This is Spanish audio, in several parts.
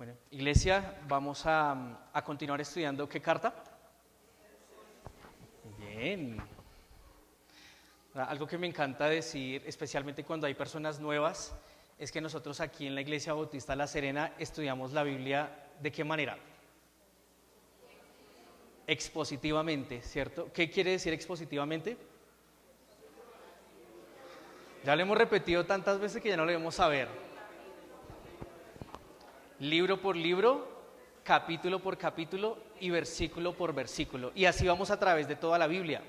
Bueno, Iglesia, vamos a continuar estudiando. ¿Qué carta? Bien. Algo que me encanta decir, especialmente cuando hay personas nuevas, es que nosotros aquí en la Iglesia Bautista La Serena estudiamos la Biblia. ¿De qué manera? Expositivamente, ¿cierto? ¿Qué quiere decir expositivamente? Ya lo hemos repetido tantas veces que ya no lo debemos saber. Libro por libro, capítulo por capítulo y versículo por versículo. Y así vamos a través de toda la Biblia.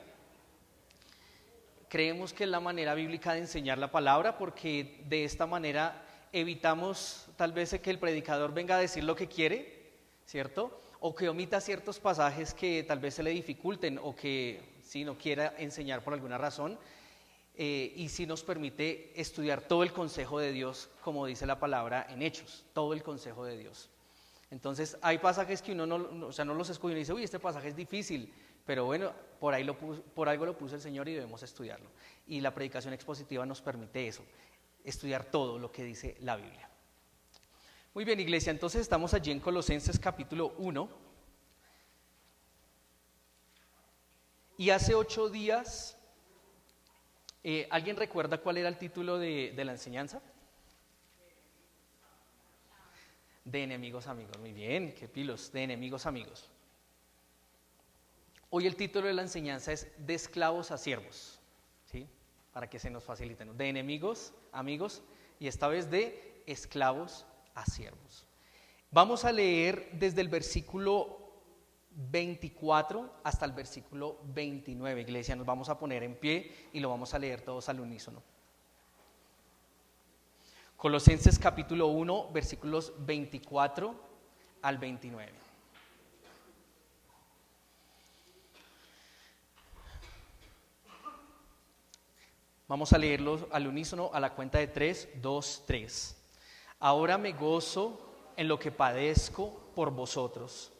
Creemos que es la manera bíblica de enseñar la palabra, porque de esta manera evitamos tal vez que el predicador venga a decir lo que quiere, ¿cierto? O que omita ciertos pasajes que tal vez se le dificulten o que si no quiera enseñar por alguna razón. Y si nos permite estudiar todo el consejo de Dios, como dice la palabra en Hechos, todo el consejo de Dios. Entonces hay pasajes que uno no los escoge y dice, uy, este pasaje es difícil, pero bueno, por algo lo puso el Señor y debemos estudiarlo. Y la predicación expositiva nos permite eso, estudiar todo lo que dice la Biblia. Muy bien, Iglesia, entonces estamos allí en Colosenses capítulo 1. Y hace 8 días... ¿alguien recuerda cuál era el título de la enseñanza? De enemigos amigos. Muy bien, qué pilos, de enemigos amigos. Hoy el título de la enseñanza es de esclavos a siervos, ¿sí? Para que se nos facilite, ¿no? De enemigos amigos y esta vez de esclavos a siervos. Vamos a leer desde el versículo 24 hasta el versículo 29, Iglesia. Nos vamos a poner en pie y lo vamos a leer todos al unísono. Colosenses capítulo 1, versículos 24 al 29. Vamos a leerlo al unísono a la cuenta de 3, 2, 3. Ahora me gozo en lo que padezco por vosotros,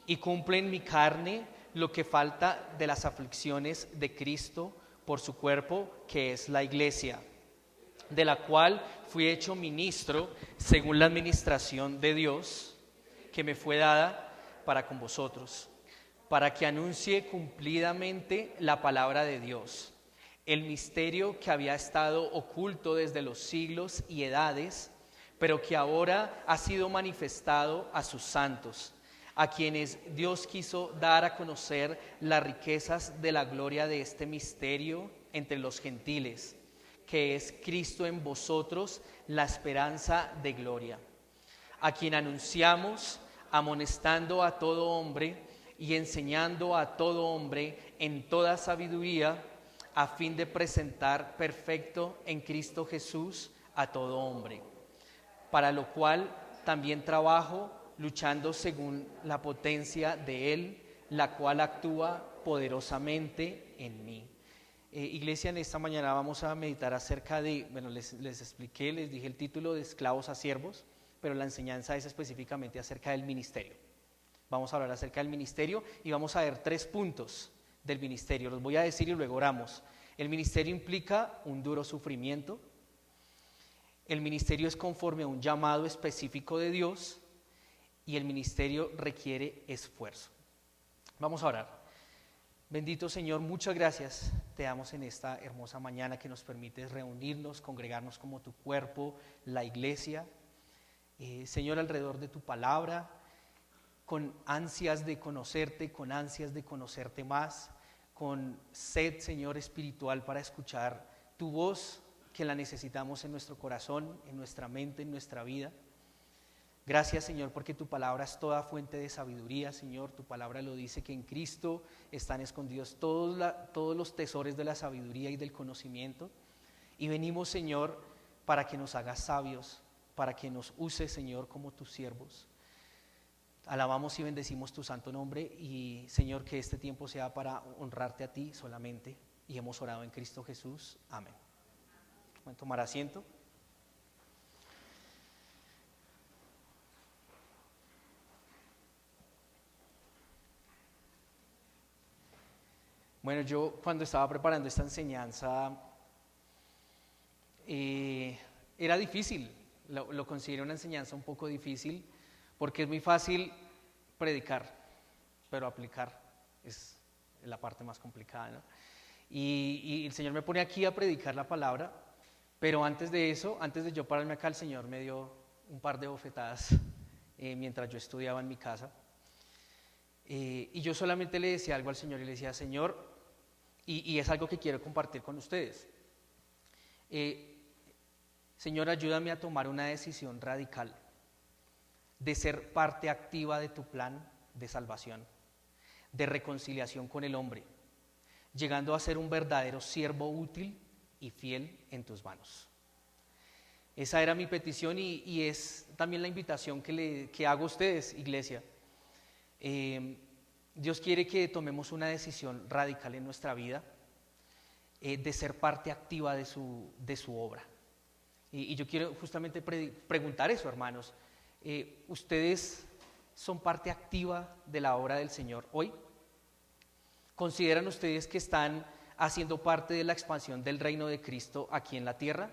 y cumple en mi carne lo que falta de las aflicciones de Cristo por su cuerpo, que es la iglesia, de la cual fui hecho ministro según la administración de Dios, que me fue dada para con vosotros, para que anuncie cumplidamente la palabra de Dios, el misterio que había estado oculto desde los siglos y edades, pero que ahora ha sido manifestado a sus santos, a quienes Dios quiso dar a conocer las riquezas de la gloria de este misterio entre los gentiles, que es Cristo en vosotros, la esperanza de gloria, a quien anunciamos, amonestando a todo hombre y enseñando a todo hombre en toda sabiduría, a fin de presentar perfecto en Cristo Jesús a todo hombre, para lo cual también trabajo, luchando según la potencia de Él, la cual actúa poderosamente en mí. Iglesia, en esta mañana vamos a meditar acerca de, les expliqué, les dije el título de esclavos a siervos, pero la enseñanza es específicamente acerca del ministerio. Vamos a hablar acerca del ministerio y vamos a ver 3 puntos del ministerio. Los voy a decir y luego oramos. El ministerio implica un duro sufrimiento. El ministerio es conforme a un llamado específico de Dios. Y el ministerio requiere esfuerzo. Vamos a orar. Bendito Señor, muchas gracias te damos en esta hermosa mañana que nos permites reunirnos, congregarnos como tu cuerpo, la iglesia. Señor, alrededor de tu palabra, con ansias de conocerte, con ansias de conocerte más, con sed, Señor, espiritual para escuchar tu voz, que la necesitamos en nuestro corazón, en nuestra mente, en nuestra vida. Gracias, Señor, porque tu palabra es toda fuente de sabiduría, Señor. Tu palabra lo dice, que en Cristo están escondidos todos los tesoros de la sabiduría y del conocimiento. Y venimos, Señor, para que nos hagas sabios, para que nos uses, Señor, como tus siervos. Alabamos y bendecimos tu santo nombre y, Señor, que este tiempo sea para honrarte a ti solamente. Y hemos orado en Cristo Jesús. Amén. ¿Pueden tomar asiento? Bueno, yo cuando estaba preparando esta enseñanza, era difícil, lo considero una enseñanza un poco difícil, porque es muy fácil predicar, pero aplicar es la parte más complicada, ¿no? Y el Señor me pone aquí a predicar la palabra, pero antes de eso, antes de yo pararme acá, el Señor me dio un par de bofetadas mientras yo estudiaba en mi casa. Y yo solamente le decía algo al Señor y le decía, Señor, y es algo que quiero compartir con ustedes. Señor, ayúdame a tomar una decisión radical de ser parte activa de tu plan de salvación, de reconciliación con el hombre, llegando a ser un verdadero siervo útil y fiel en tus manos. Esa era mi petición y es también la invitación que hago a ustedes, iglesia. Dios quiere que tomemos una decisión radical en nuestra vida, de ser parte activa de su obra. Y yo quiero justamente preguntar eso, hermanos. ¿Ustedes son parte activa de la obra del Señor hoy? ¿Consideran ustedes que están haciendo parte de la expansión del reino de Cristo aquí en la tierra?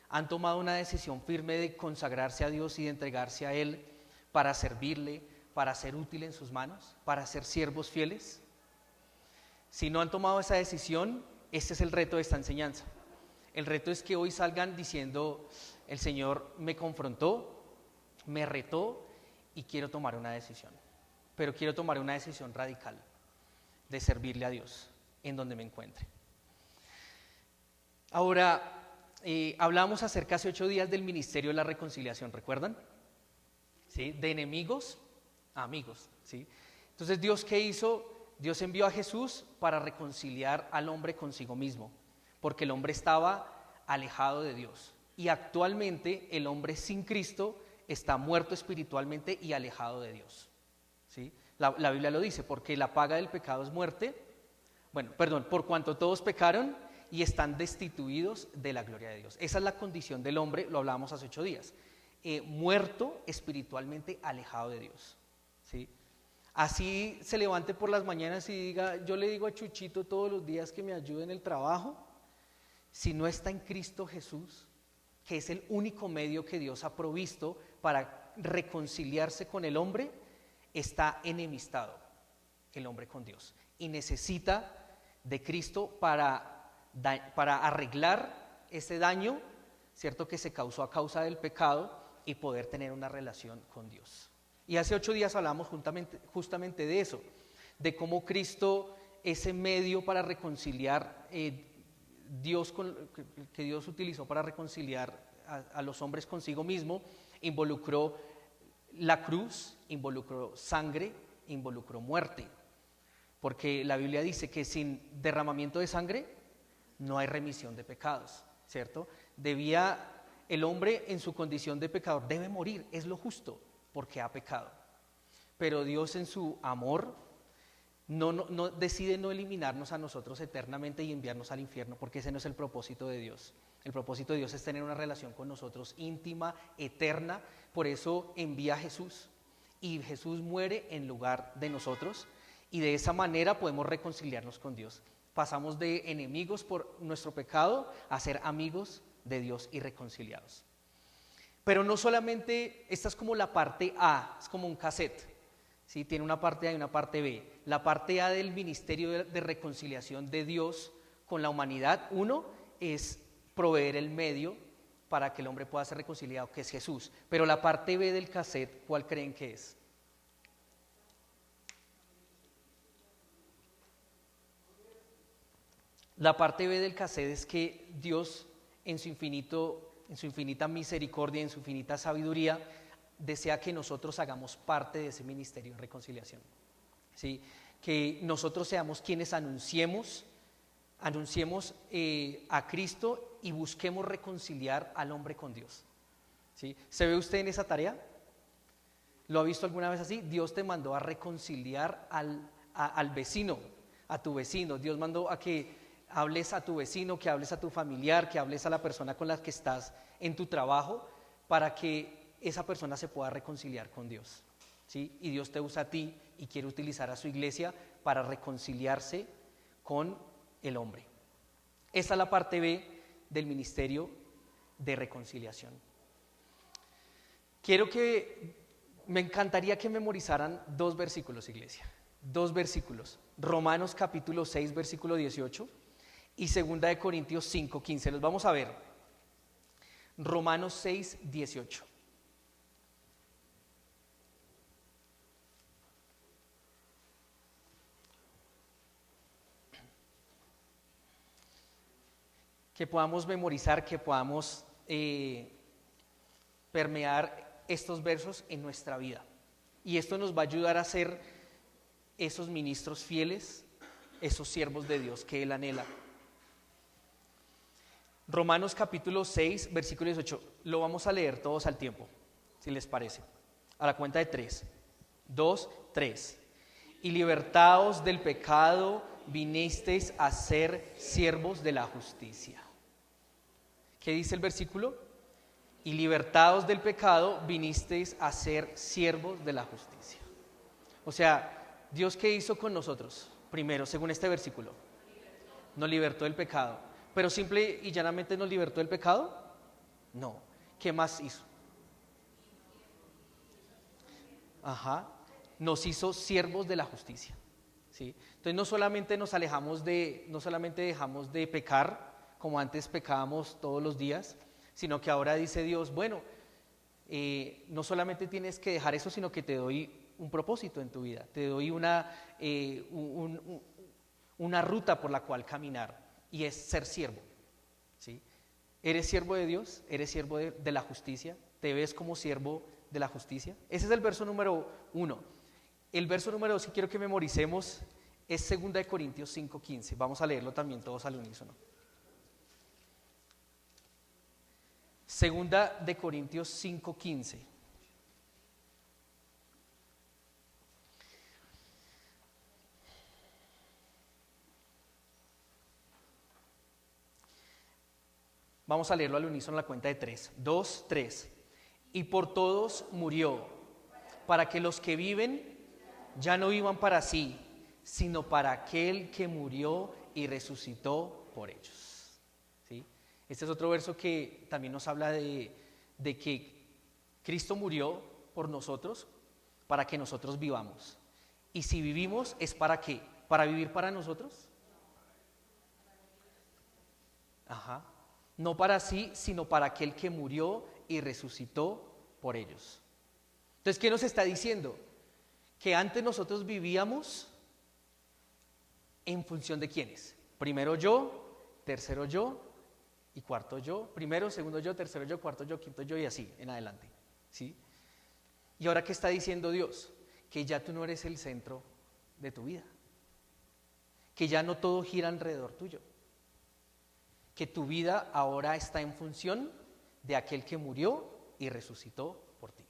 ¿Han tomado una decisión firme de consagrarse a Dios y de entregarse a Él para servirle, para ser útil en sus manos, para ser siervos fieles? Si no han tomado esa decisión, este es el reto de esta enseñanza. El reto es que hoy salgan diciendo, el Señor me confrontó, me retó y quiero tomar una decisión. Pero quiero tomar una decisión radical de servirle a Dios en donde me encuentre. Ahora, hablamos acerca hace 8 días del ministerio de la reconciliación, ¿recuerdan? ¿Sí? De enemigos a amigos, ¿sí? Entonces, ¿Dios qué hizo? Dios envió a Jesús para reconciliar al hombre consigo mismo, porque el hombre estaba alejado de Dios. Y actualmente el hombre sin Cristo está muerto espiritualmente y alejado de Dios, ¿sí? La Biblia lo dice, porque la paga del pecado es muerte. Por cuanto todos pecaron y están destituidos de la gloria de Dios. Esa es la condición del hombre, lo hablábamos hace 8 días. Muerto espiritualmente, alejado de Dios, ¿sí? Así se levante por las mañanas y diga, yo le digo a Chuchito todos los días que me ayude en el trabajo, si no está en Cristo Jesús, que es el único medio que Dios ha provisto para reconciliarse con el hombre, está enemistado el hombre con Dios y necesita de Cristo para arreglar ese daño, ¿cierto?, que se causó a causa del pecado y poder tener una relación con Dios. Y hace 8 días hablamos justamente de eso, de cómo Cristo, ese medio para reconciliar, que Dios utilizó para reconciliar a los hombres consigo mismo, involucró la cruz, involucró sangre, involucró muerte. Porque la Biblia dice que sin derramamiento de sangre no hay remisión de pecados, ¿cierto? El hombre en su condición de pecador debe morir, es lo justo, porque ha pecado. Pero Dios en su amor no decide no eliminarnos a nosotros eternamente y enviarnos al infierno, porque ese no es el propósito de Dios. El propósito de Dios es tener una relación con nosotros íntima, eterna. Por eso envía a Jesús, y Jesús muere en lugar de nosotros, y de esa manera podemos reconciliarnos con Dios. Pasamos de enemigos por nuestro pecado a ser amigos de Dios y reconciliados. Pero no solamente, esta es como la parte A, es como un cassette, ¿sí? Tiene una parte A y una parte B. La parte A del ministerio de reconciliación de Dios con la humanidad, uno, es proveer el medio para que el hombre pueda ser reconciliado, que es Jesús. Pero la parte B del cassette, ¿cuál creen que es? La parte B del cassette es que Dios, en su infinita misericordia, en su infinita sabiduría, desea que nosotros hagamos parte de ese ministerio de reconciliación, ¿sí? Que nosotros seamos quienes anunciemos a Cristo y busquemos reconciliar al hombre con Dios, ¿sí? ¿Se ve usted en esa tarea? ¿Lo ha visto alguna vez así? Dios te mandó a reconciliar al vecino, a tu vecino. Dios mandó a que hables a tu vecino, que hables a tu familiar, que hables a la persona con la que estás en tu trabajo, para que esa persona se pueda reconciliar con Dios, ¿sí? Y Dios te usa a ti y quiere utilizar a su iglesia para reconciliarse con el hombre. Esa es la parte B del ministerio de reconciliación. Quiero que Me encantaría que memorizaran 2 versículos, iglesia. 2 versículos. Romanos capítulo 6, versículo 18 y 2 Corintios 5, 15. Los vamos a ver. Romanos 6, 18. Que podamos memorizar, que podamos permear estos versos en nuestra vida. Y esto nos va a ayudar a ser esos ministros fieles, esos siervos de Dios que Él anhela. Romanos capítulo 6, versículo 18. Lo vamos a leer todos al tiempo, si les parece. A la cuenta de 3. 2, 3. Y libertaos del pecado, vinisteis a ser siervos de la justicia. ¿Qué dice el versículo? Y libertados del pecado, vinisteis a ser siervos de la justicia. O sea, ¿Dios qué hizo con nosotros? Primero, según este versículo, nos libertó del pecado. ¿Pero simple y llanamente nos libertó del pecado? No. ¿Qué más hizo? Nos hizo siervos de la justicia. ¿Sí? Entonces no solamente dejamos de pecar, como antes pecábamos todos los días, sino que ahora dice Dios, bueno, no solamente tienes que dejar eso, sino que te doy un propósito en tu vida, te doy una ruta por la cual caminar, y es ser siervo. ¿Sí? ¿Eres siervo de Dios? ¿Eres siervo de la justicia? ¿Te ves como siervo de la justicia? Ese es el verso número 1. El verso número 2 que quiero que memoricemos es 2 Corintios 5:15. Vamos a leerlo también todos al unísono. 2 Corintios 5:15. Vamos a leerlo al unísono a la cuenta de 3. 2, 3. Y por todos murió, para que los que viven ya no vivan para sí, sino para aquel que murió y resucitó por ellos. ¿Sí? Este es otro verso que también nos habla de que Cristo murió por nosotros para que nosotros vivamos. Y si vivimos, ¿es para qué? ¿Para vivir para nosotros? No para sí, sino para aquel que murió y resucitó por ellos. Entonces, ¿qué nos está diciendo? Que antes nosotros vivíamos en función de quiénes. Primero yo, tercero yo y cuarto yo. Primero, segundo yo, tercero yo, cuarto yo, quinto yo y así en adelante. ¿Sí? ¿Y ahora qué está diciendo Dios? Que ya tú no eres el centro de tu vida. Que ya no todo gira alrededor tuyo. Que tu vida ahora está en función de aquel que murió y resucitó por ti.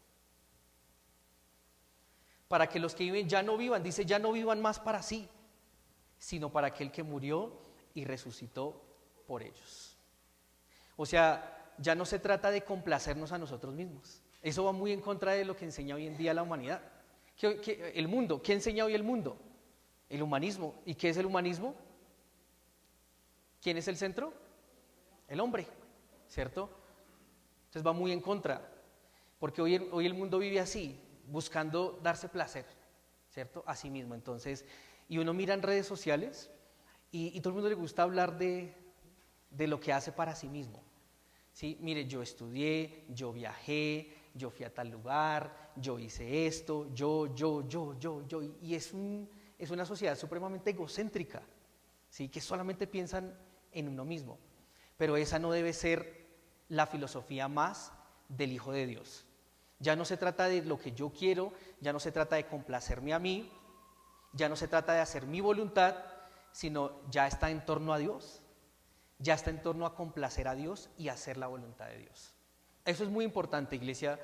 Para que los que viven ya no vivan, dice, ya no vivan más para sí, sino para aquel que murió y resucitó por ellos. O sea, ya no se trata de complacernos a nosotros mismos. Eso va muy en contra de lo que enseña hoy en día la humanidad. El mundo, ¿qué enseña hoy el mundo? El humanismo. ¿Y qué es el humanismo? ¿Quién es el centro? El hombre, ¿cierto? Entonces va muy en contra, porque hoy el mundo vive así, buscando darse placer, ¿cierto? A sí mismo. Entonces, y uno mira en redes sociales y todo el mundo le gusta hablar de lo que hace para sí mismo. ¿Sí? Mire, yo estudié, yo viajé, yo fui a tal lugar, yo hice esto, yo, y es una sociedad supremamente egocéntrica, ¿sí? Que solamente piensan en uno mismo. Pero esa no debe ser la filosofía más del Hijo de Dios. Ya no se trata de lo que yo quiero, ya no se trata de complacerme a mí, ya no se trata de hacer mi voluntad, sino ya está en torno a Dios, ya está en torno a complacer a Dios y hacer la voluntad de Dios. Eso es muy importante, iglesia,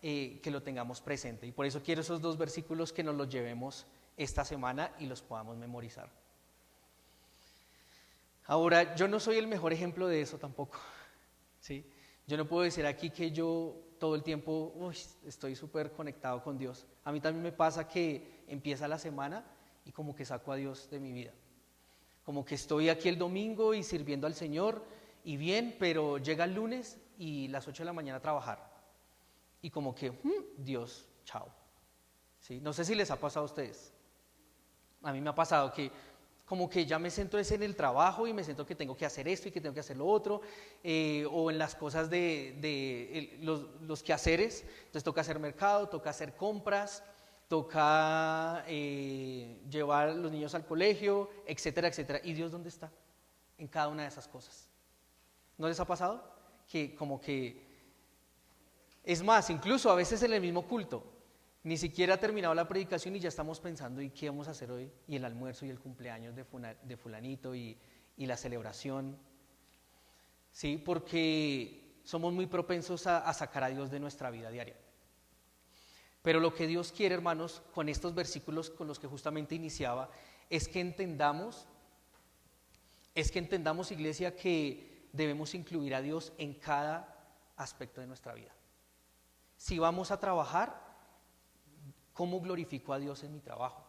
que lo tengamos presente, y por eso quiero esos 2 versículos que nos los llevemos esta semana y los podamos memorizar. Ahora, yo no soy el mejor ejemplo de eso tampoco, ¿sí? Yo no puedo decir aquí que yo todo el tiempo estoy súper conectado con Dios. A mí también me pasa que empieza la semana y como que saco a Dios de mi vida. Como que estoy aquí el domingo y sirviendo al Señor y bien, pero llega el lunes y las 8 de la mañana a trabajar. Y como que, Dios, chao. ¿Sí? No sé si les ha pasado a ustedes. A mí me ha pasado que como que ya me centro es en el trabajo y me siento que tengo que hacer esto y que tengo que hacer lo otro, o en las cosas los quehaceres. Entonces toca hacer mercado, toca hacer compras, toca llevar a los niños al colegio, etcétera, etcétera. ¿Y Dios dónde está? En cada una de esas cosas. ¿No les ha pasado? Que como que, es más, incluso a veces en el mismo culto, ni siquiera ha terminado la predicación y ya estamos pensando, ¿y qué vamos a hacer hoy? Y el almuerzo y el cumpleaños de fulanito y la celebración. ¿Sí? Porque somos muy propensos a sacar a Dios de nuestra vida diaria. Pero lo que Dios quiere, hermanos, con estos versículos con los que justamente iniciaba, es que entendamos, iglesia, que debemos incluir a Dios en cada aspecto de nuestra vida. Si vamos a trabajar, ¿cómo glorifico a Dios en mi trabajo?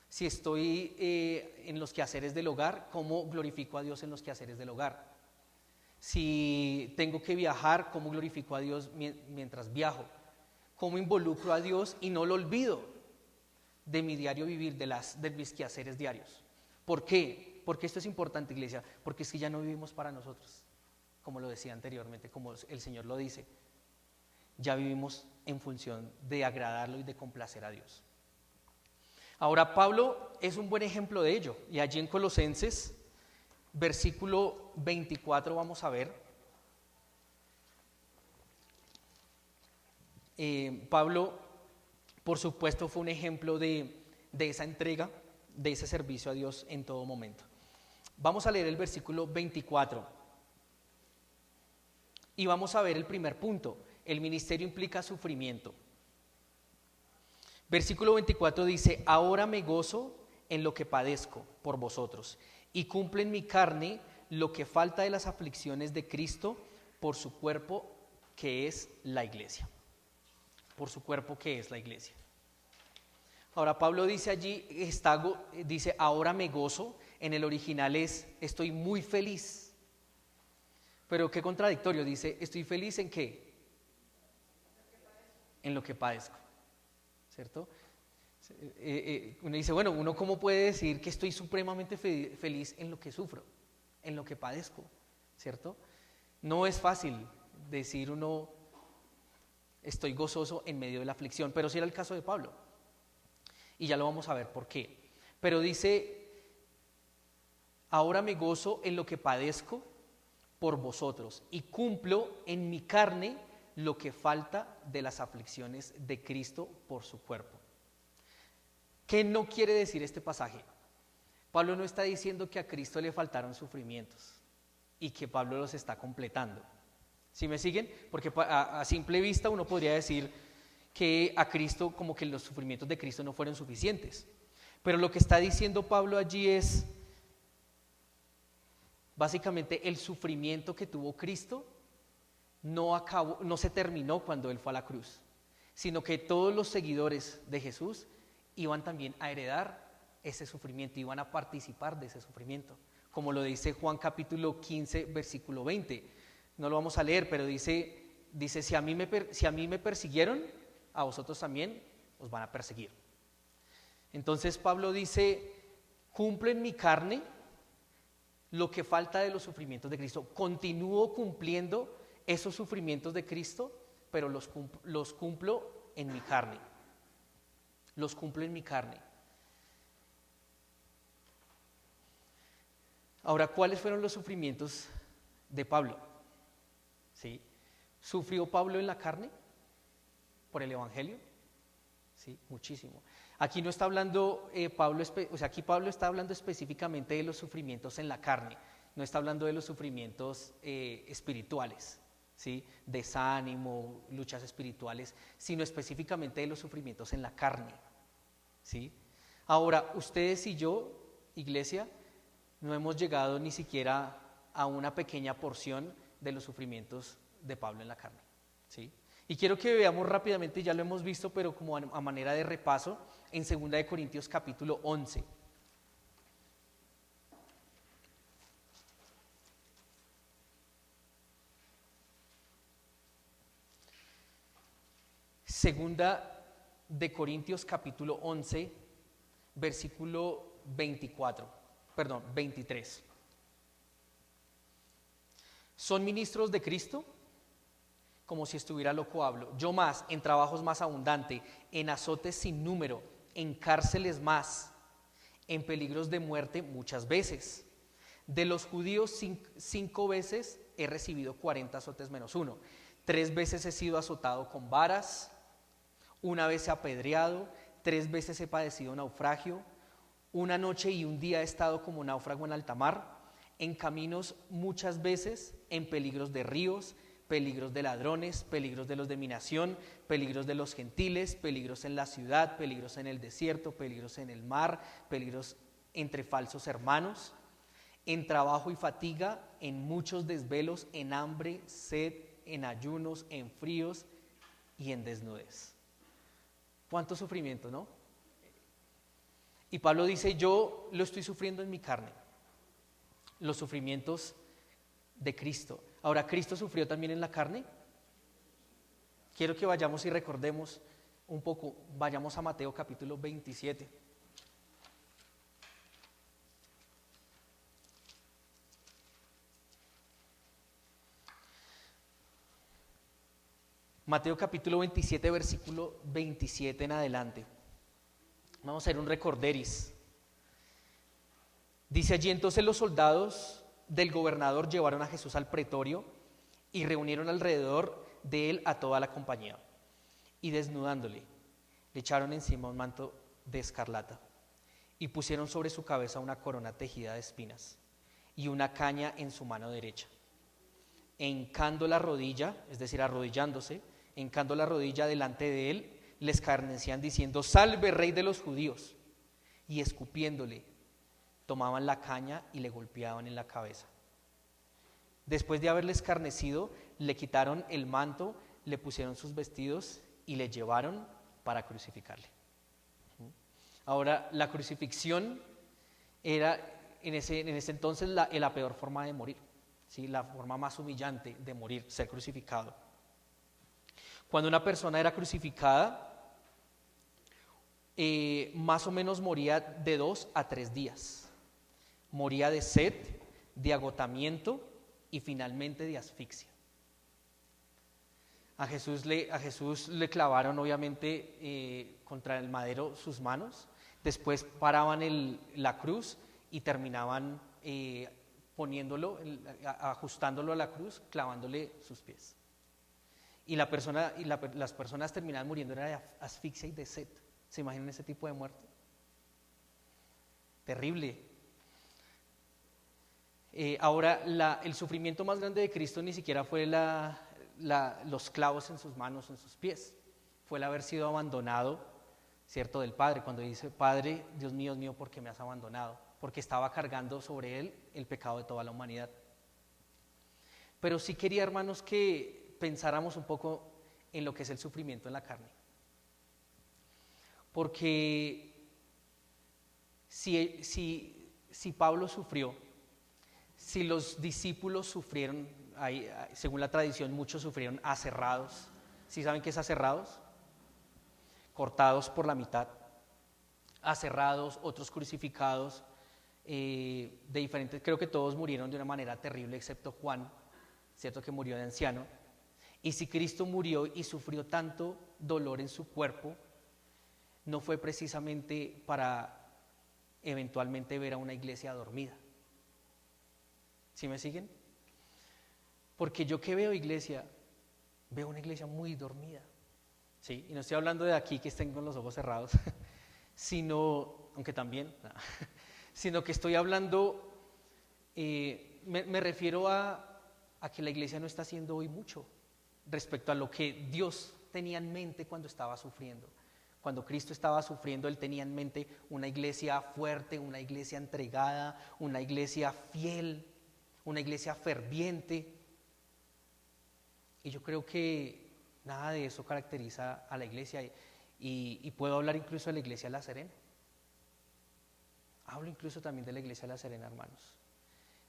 Si estoy en los quehaceres del hogar, ¿cómo glorifico a Dios en los quehaceres del hogar? Si tengo que viajar, ¿cómo glorifico a Dios mientras viajo? ¿Cómo involucro a Dios y no lo olvido de mi diario vivir, de mis quehaceres diarios? ¿Por qué? Porque esto es importante, iglesia, porque es que ya no vivimos para nosotros, como lo decía anteriormente, como el Señor lo dice. Ya vivimos en función de agradarlo y de complacer a Dios. Ahora, Pablo es un buen ejemplo de ello, y allí en Colosenses, versículo 24, vamos a ver. Pablo, por supuesto, fue un ejemplo de esa entrega, de ese servicio a Dios en todo momento. Vamos a leer el versículo 24 y vamos a ver el primer punto. El ministerio implica sufrimiento. Versículo 24 dice: ahora me gozo en lo que padezco por vosotros y cumple en mi carne lo que falta de las aflicciones de Cristo por su cuerpo, que es la iglesia. Por su cuerpo, que es la iglesia. Ahora Pablo dice allí, dice ahora me gozo. En el original es estoy muy feliz. Pero qué contradictorio, dice estoy feliz ¿en qué? En lo que padezco, ¿cierto? Uno dice, bueno, ¿uno cómo puede decir que estoy supremamente feliz en lo que sufro, en lo que padezco, ¿cierto? No es fácil decir uno estoy gozoso en medio de la aflicción, pero sí era el caso de Pablo, y ya lo vamos a ver por qué. Pero dice, ahora me gozo en lo que padezco por vosotros y cumplo en mi carne lo que falta de las aflicciones de Cristo por su cuerpo. ¿Qué no quiere decir este pasaje? Pablo no está diciendo que a Cristo le faltaron sufrimientos y que Pablo los está completando. ¿Sí me siguen? Porque a simple vista uno podría decir que a Cristo, como que los sufrimientos de Cristo no fueron suficientes. Pero lo que está diciendo Pablo allí es, básicamente, el sufrimiento que tuvo Cristo no se terminó cuando Él fue a la cruz, sino que todos los seguidores de Jesús iban también a heredar ese sufrimiento, iban a participar de ese sufrimiento, como lo dice Juan capítulo 15, versículo 20. No lo vamos a leer, pero dice si a mí me persiguieron, a vosotros también os van a perseguir. Entonces Pablo dice, cumplo en mi carne lo que falta de los sufrimientos de Cristo, continúo cumpliendo esos sufrimientos de Cristo, pero los cumplo en mi carne. Los cumplo en mi carne. Ahora, ¿cuáles fueron los sufrimientos de Pablo? ¿Sí? ¿Sufrió Pablo en la carne por el Evangelio? Sí, muchísimo. Aquí no está hablando aquí Pablo está hablando específicamente de los sufrimientos en la carne, no está hablando de los sufrimientos espirituales, ¿sí? Desánimo, luchas espirituales, sino específicamente de los sufrimientos en la carne, ¿sí? Ahora, ustedes y yo, iglesia, no hemos llegado ni siquiera a una pequeña porción de los sufrimientos de Pablo en la carne, ¿sí? Y quiero que veamos rápidamente, ya lo hemos visto, pero como a manera de repaso, en 2 Corintios capítulo 11. Segunda de Corintios capítulo 11, versículo 23. ¿Son ministros de Cristo? Como si estuviera loco hablo. Yo más, en trabajos más abundante, en azotes sin número, en cárceles más, en peligros de muerte muchas veces. De los judíos 5 veces he recibido 40 azotes menos uno. 3 veces he sido azotado con varas, 1 vez he apedreado, 3 veces he padecido naufragio, 1 noche y 1 día he estado como náufrago en alta mar, en caminos muchas veces, en peligros de ríos, peligros de ladrones, peligros de los de mi nación, peligros de los gentiles, peligros en la ciudad, peligros en el desierto, peligros en el mar, peligros entre falsos hermanos, en trabajo y fatiga, en muchos desvelos, en hambre, sed, en ayunos, en fríos y en desnudez. ¿Cuánto sufrimiento, no? Y Pablo dice, yo lo estoy sufriendo en mi carne, los sufrimientos de Cristo. Ahora, ¿Cristo sufrió también en la carne? Quiero que vayamos y recordemos un poco, vayamos a Mateo capítulo 27. Mateo capítulo 27, versículo 27 en adelante. Vamos a hacer un recorderis. Dice allí: entonces los soldados del gobernador llevaron a Jesús al pretorio y reunieron alrededor de él a toda la compañía. Y desnudándole, le echaron encima un manto de escarlata y pusieron sobre su cabeza una corona tejida de espinas y una caña en su mano derecha. Hincando la rodilla, es decir, arrodillándose, hincando la rodilla delante de él, le escarnecían diciendo: salve, rey de los judíos. Y escupiéndole, tomaban la caña y le golpeaban en la cabeza. Después de haberle escarnecido, le quitaron el manto, le pusieron sus vestidos y le llevaron para crucificarle. Ahora, la crucifixión era en ese entonces la peor forma de morir, ¿sí? La forma más humillante de morir, ser crucificado. Cuando una persona era crucificada, más o menos moría de 2 a 3 días. Moría de sed, de agotamiento y finalmente de asfixia. A Jesús le clavaron obviamente contra el madero sus manos, después paraban la cruz y terminaban ajustándolo a la cruz, clavándole sus pies. Y las personas terminaban muriendo era de asfixia y de sed. ¿Se imaginan ese tipo de muerte? Terrible. Ahora, el sufrimiento más grande de Cristo ni siquiera fue los clavos en sus manos, en sus pies. Fue el haber sido abandonado, ¿cierto?, del Padre. Cuando dice: Padre, Dios mío, ¿por qué me has abandonado? Porque estaba cargando sobre él el pecado de toda la humanidad. Pero sí quería, hermanos, que pensáramos un poco en lo que es el sufrimiento en la carne. Porque si Pablo sufrió, si los discípulos sufrieron, según la tradición muchos sufrieron aserrados. ¿Sí saben qué es aserrados? Cortados por la mitad, aserrados, otros crucificados, de diferentes, creo que todos murieron de una manera terrible excepto Juan, cierto, que murió de anciano. Y si Cristo murió y sufrió tanto dolor en su cuerpo, no fue precisamente para eventualmente ver a una iglesia dormida. ¿Sí me siguen? Porque yo que veo iglesia, veo una iglesia muy dormida, ¿sí? Y no estoy hablando de aquí que estén con los ojos cerrados, sino, aunque también, no, sino que estoy hablando, me refiero a que la iglesia no está haciendo hoy mucho respecto a lo que Dios tenía en mente cuando estaba sufriendo. Cuando Cristo estaba sufriendo, Él tenía en mente una iglesia fuerte, una iglesia entregada, una iglesia fiel, una iglesia ferviente. Y yo creo que nada de eso caracteriza a la iglesia. Y puedo hablar incluso de la iglesia de La Serena. Hablo incluso también de la iglesia de La Serena, hermanos.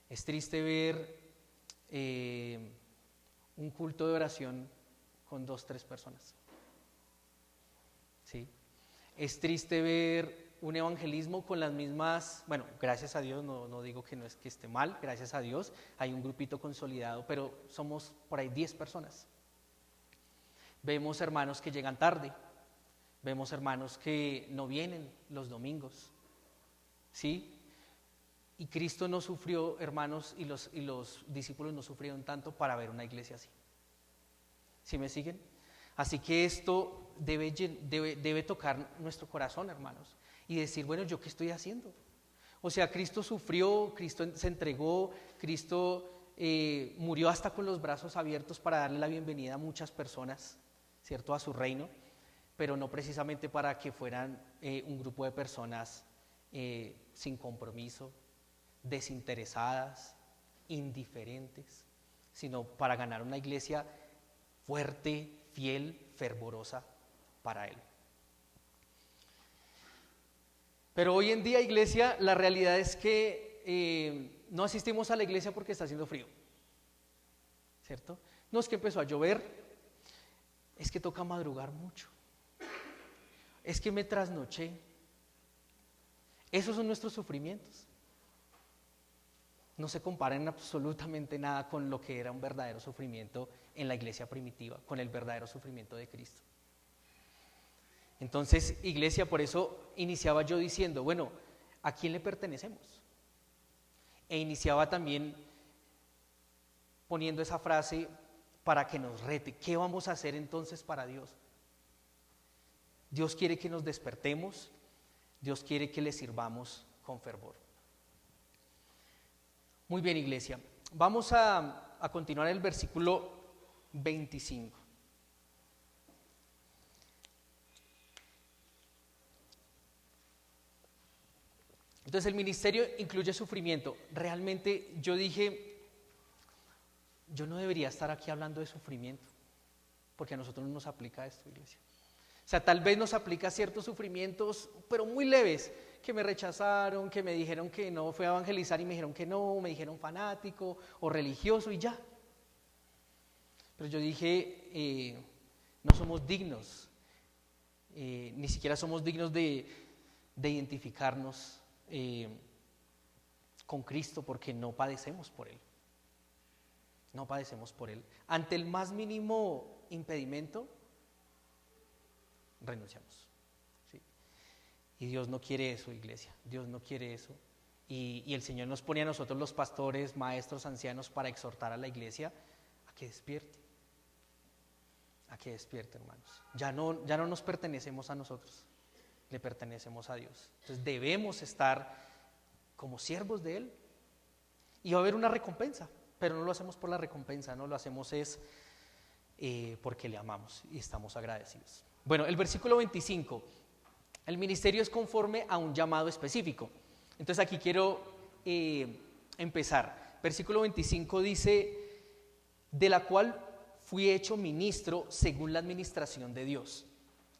Es triste ver un culto de oración con 2, 3 personas. ¿sí? Es triste ver un evangelismo con las mismas, bueno, gracias a Dios, no digo que no es que esté mal, gracias a Dios, hay un grupito consolidado, pero somos por ahí 10 personas. Vemos hermanos que llegan tarde, vemos hermanos que no vienen los domingos, ¿sí? Y Cristo no sufrió, hermanos, y los discípulos no sufrieron tanto para ver una iglesia así. ¿Sí me siguen? Así que esto debe tocar nuestro corazón, hermanos, y decir, bueno, ¿yo qué estoy haciendo? O sea, Cristo sufrió, Cristo se entregó, Cristo murió hasta con los brazos abiertos para darle la bienvenida a muchas personas, ¿cierto?, a su reino, pero no precisamente para que fueran un grupo de personas sin compromiso, desinteresadas, indiferentes, sino para ganar una iglesia fuerte, fiel, fervorosa para Él. Pero hoy en día, iglesia, la realidad es que no asistimos a la iglesia porque está haciendo frío, ¿cierto? No es que empezó a llover, es que toca madrugar mucho, es que me trasnoché. Esos son nuestros sufrimientos. No se comparan absolutamente nada con lo que era un verdadero sufrimiento en la iglesia primitiva, con el verdadero sufrimiento de Cristo. Entonces, iglesia, por eso iniciaba yo diciendo, bueno, ¿a quién le pertenecemos? E iniciaba también poniendo esa frase para que nos rete. ¿Qué vamos a hacer entonces para Dios? Dios quiere que nos despertemos, Dios quiere que le sirvamos con fervor. Muy bien, iglesia. Vamos a continuar el versículo 25. Entonces el ministerio incluye sufrimiento. Realmente yo dije, yo no debería estar aquí hablando de sufrimiento, porque a nosotros no nos aplica esto, iglesia. O sea, tal vez nos aplica ciertos sufrimientos, pero muy leves, que me rechazaron, que me dijeron que no fui a evangelizar y me dijeron que no, me dijeron fanático o religioso y ya. Pero yo dije, no somos dignos, ni siquiera somos dignos de identificarnos con Cristo porque no padecemos por Él. No padecemos por Él. Ante el más mínimo impedimento, renunciamos. ¿Sí? Y Dios no quiere eso, iglesia. Dios no quiere eso. Y el Señor nos pone a nosotros los pastores, maestros, ancianos para exhortar a la iglesia a que despierte. A que despierte, hermanos. Ya no nos pertenecemos a nosotros, le pertenecemos a Dios. Entonces debemos estar como siervos de Él. Y va a haber una recompensa, pero no lo hacemos por la recompensa, no lo hacemos es porque le amamos y estamos agradecidos. Bueno, el versículo 25, el ministerio es conforme a un llamado específico. Entonces aquí quiero empezar. Versículo 25 dice, de la cual fui hecho ministro según la administración de Dios,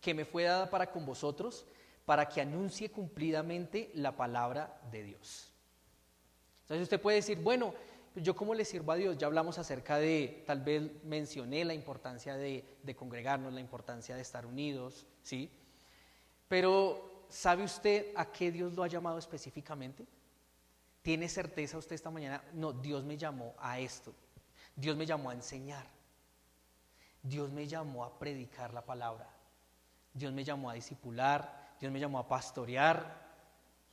que me fue dada para con vosotros, para que anuncie cumplidamente la palabra de Dios. Entonces usted puede decir, bueno, ¿yo cómo le sirvo a Dios? Ya hablamos acerca de, tal vez mencioné la importancia de congregarnos, la importancia de estar unidos, ¿sí? Pero, ¿sabe usted a qué Dios lo ha llamado específicamente? ¿Tiene certeza usted esta mañana? No, Dios me llamó a esto. Dios me llamó a enseñar. Dios me llamó a predicar la palabra. Dios me llamó a discipular. Dios me llamó a pastorear.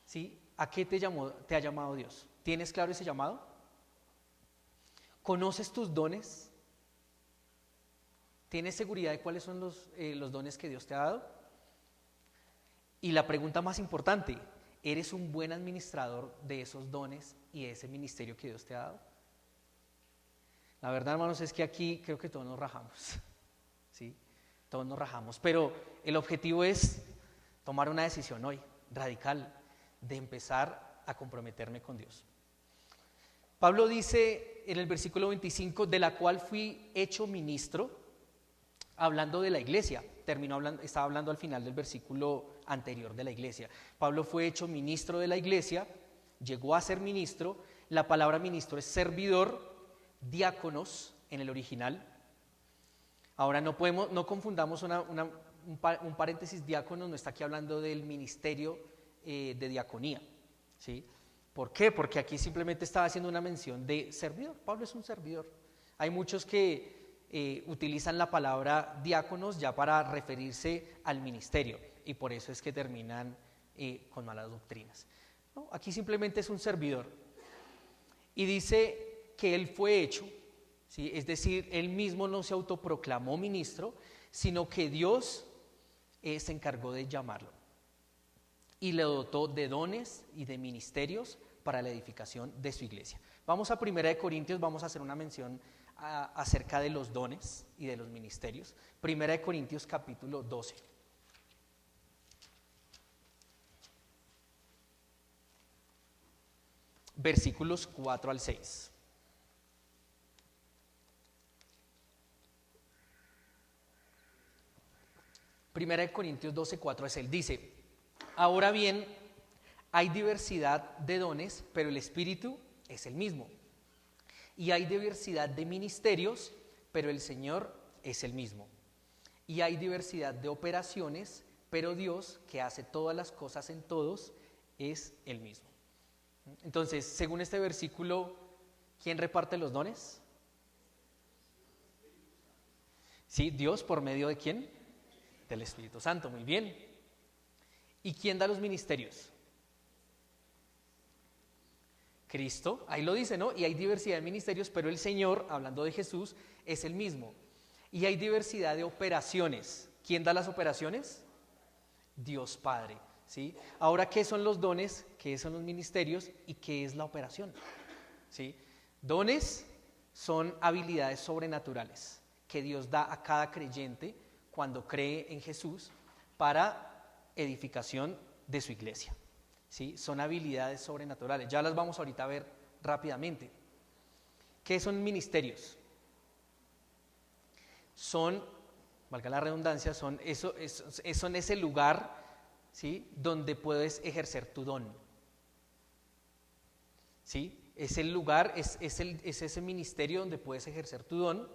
¿Sí? ¿A qué te ha llamado Dios? ¿Tienes claro ese llamado? ¿Conoces tus dones? ¿Tienes seguridad de cuáles son los dones que Dios te ha dado? Y la pregunta más importante, ¿eres un buen administrador de esos dones y de ese ministerio que Dios te ha dado? La verdad, hermanos, es que aquí creo que todos nos rajamos, ¿sí? Todos nos rajamos, pero el objetivo es tomar una decisión hoy, radical, de empezar a comprometerme con Dios. Pablo dice en el versículo 25, de la cual fui hecho ministro, hablando de la iglesia. Estaba hablando al final del versículo anterior de la iglesia. Pablo fue hecho ministro de la iglesia, llegó a ser ministro. La palabra ministro es servidor, diáconos en el original. Ahora no confundamos un paréntesis, diácono no está aquí hablando del ministerio de diaconía, ¿sí? ¿Por qué? Porque aquí simplemente estaba haciendo una mención de servidor. Pablo es un servidor. Hay muchos que utilizan la palabra diáconos ya para referirse al ministerio y por eso es que terminan con malas doctrinas. No, aquí simplemente es un servidor. Y dice que él fue hecho, ¿sí? Es decir, él mismo no se autoproclamó ministro, sino que Dios se encargó de llamarlo y le dotó de dones y de ministerios para la edificación de su iglesia. Vamos a 1 Corintios, vamos a hacer una mención acerca de los dones y de los ministerios. 1 Corintios capítulo 12. Versículos 4 al 6. Primera de Corintios 12, 4 es él. Dice, ahora bien, hay diversidad de dones, pero el Espíritu es el mismo. Y hay diversidad de ministerios, pero el Señor es el mismo. Y hay diversidad de operaciones, pero Dios, que hace todas las cosas en todos, es el mismo. Entonces, según este versículo, ¿quién reparte los dones? Sí, Dios, ¿por medio de quién? Del Espíritu Santo, muy bien. ¿Y quién da los ministerios? Cristo, ahí lo dice, ¿no? Y hay diversidad de ministerios, pero el Señor, hablando de Jesús, es el mismo. Y hay diversidad de operaciones. ¿Quién da las operaciones? Dios Padre, ¿sí? Ahora, ¿qué son los dones? ¿Qué son los ministerios? ¿Y qué es la operación? ¿Sí? Dones son habilidades sobrenaturales que Dios da a cada creyente cuando cree en Jesús para edificación de su iglesia. ¿Sí? Son habilidades sobrenaturales. Ya las vamos ahorita a ver rápidamente. ¿Qué son ministerios? Son, valga la redundancia, son ese lugar, ¿sí? Donde puedes ejercer tu don. ¿Sí? Es el lugar, es ese ministerio donde puedes ejercer tu don.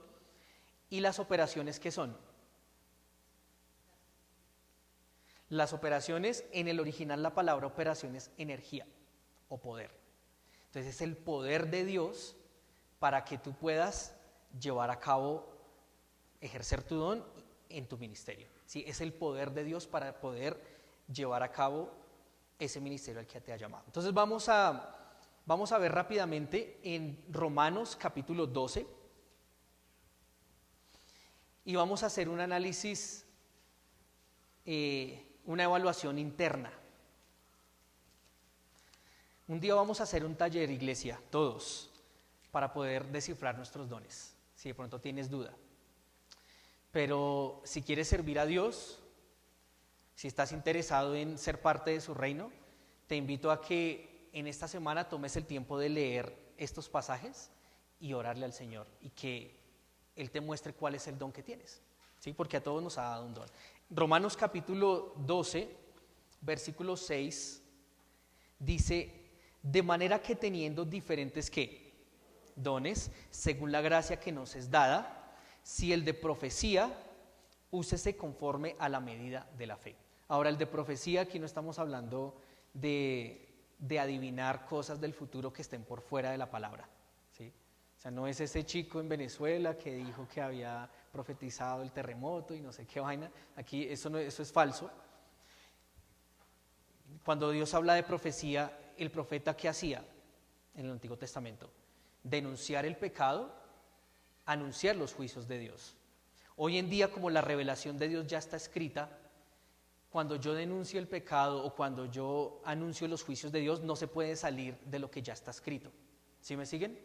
¿Y las operaciones qué son? Las operaciones, en el original la palabra operación es energía o poder. Entonces es el poder de Dios para que tú puedas llevar a cabo, ejercer tu don en tu ministerio. ¿Sí? Es el poder de Dios para poder llevar a cabo ese ministerio al que te ha llamado. Entonces vamos a ver rápidamente en Romanos capítulo 12 y vamos a hacer un análisis, una evaluación interna. Un día vamos a hacer un taller, iglesia, todos, para poder descifrar nuestros dones, si de pronto tienes duda. Pero si quieres servir a Dios, si estás interesado en ser parte de su reino, te invito a que en esta semana tomes el tiempo de leer estos pasajes y orarle al Señor y que Él te muestre cuál es el don que tienes, ¿sí? Porque a todos nos ha dado un don. Romanos capítulo 12, versículo 6, dice, de manera que teniendo diferentes ¿qué? Dones, según la gracia que nos es dada, si el de profecía, úsese conforme a la medida de la fe. Ahora, el de profecía, aquí no estamos hablando de adivinar cosas del futuro que estén por fuera de la palabra, ¿sí? O sea, no es ese chico en Venezuela que dijo que había profetizado el terremoto y no sé qué vaina. Aquí eso es falso. Cuando Dios habla de profecía, el profeta ¿qué hacía en el Antiguo Testamento? Denunciar el pecado, anunciar los juicios de Dios. Hoy en día, como la revelación de Dios ya está escrita, cuando yo denuncio el pecado o cuando yo anuncio los juicios de Dios, no se puede salir de lo que ya está escrito. ¿Sí me siguen?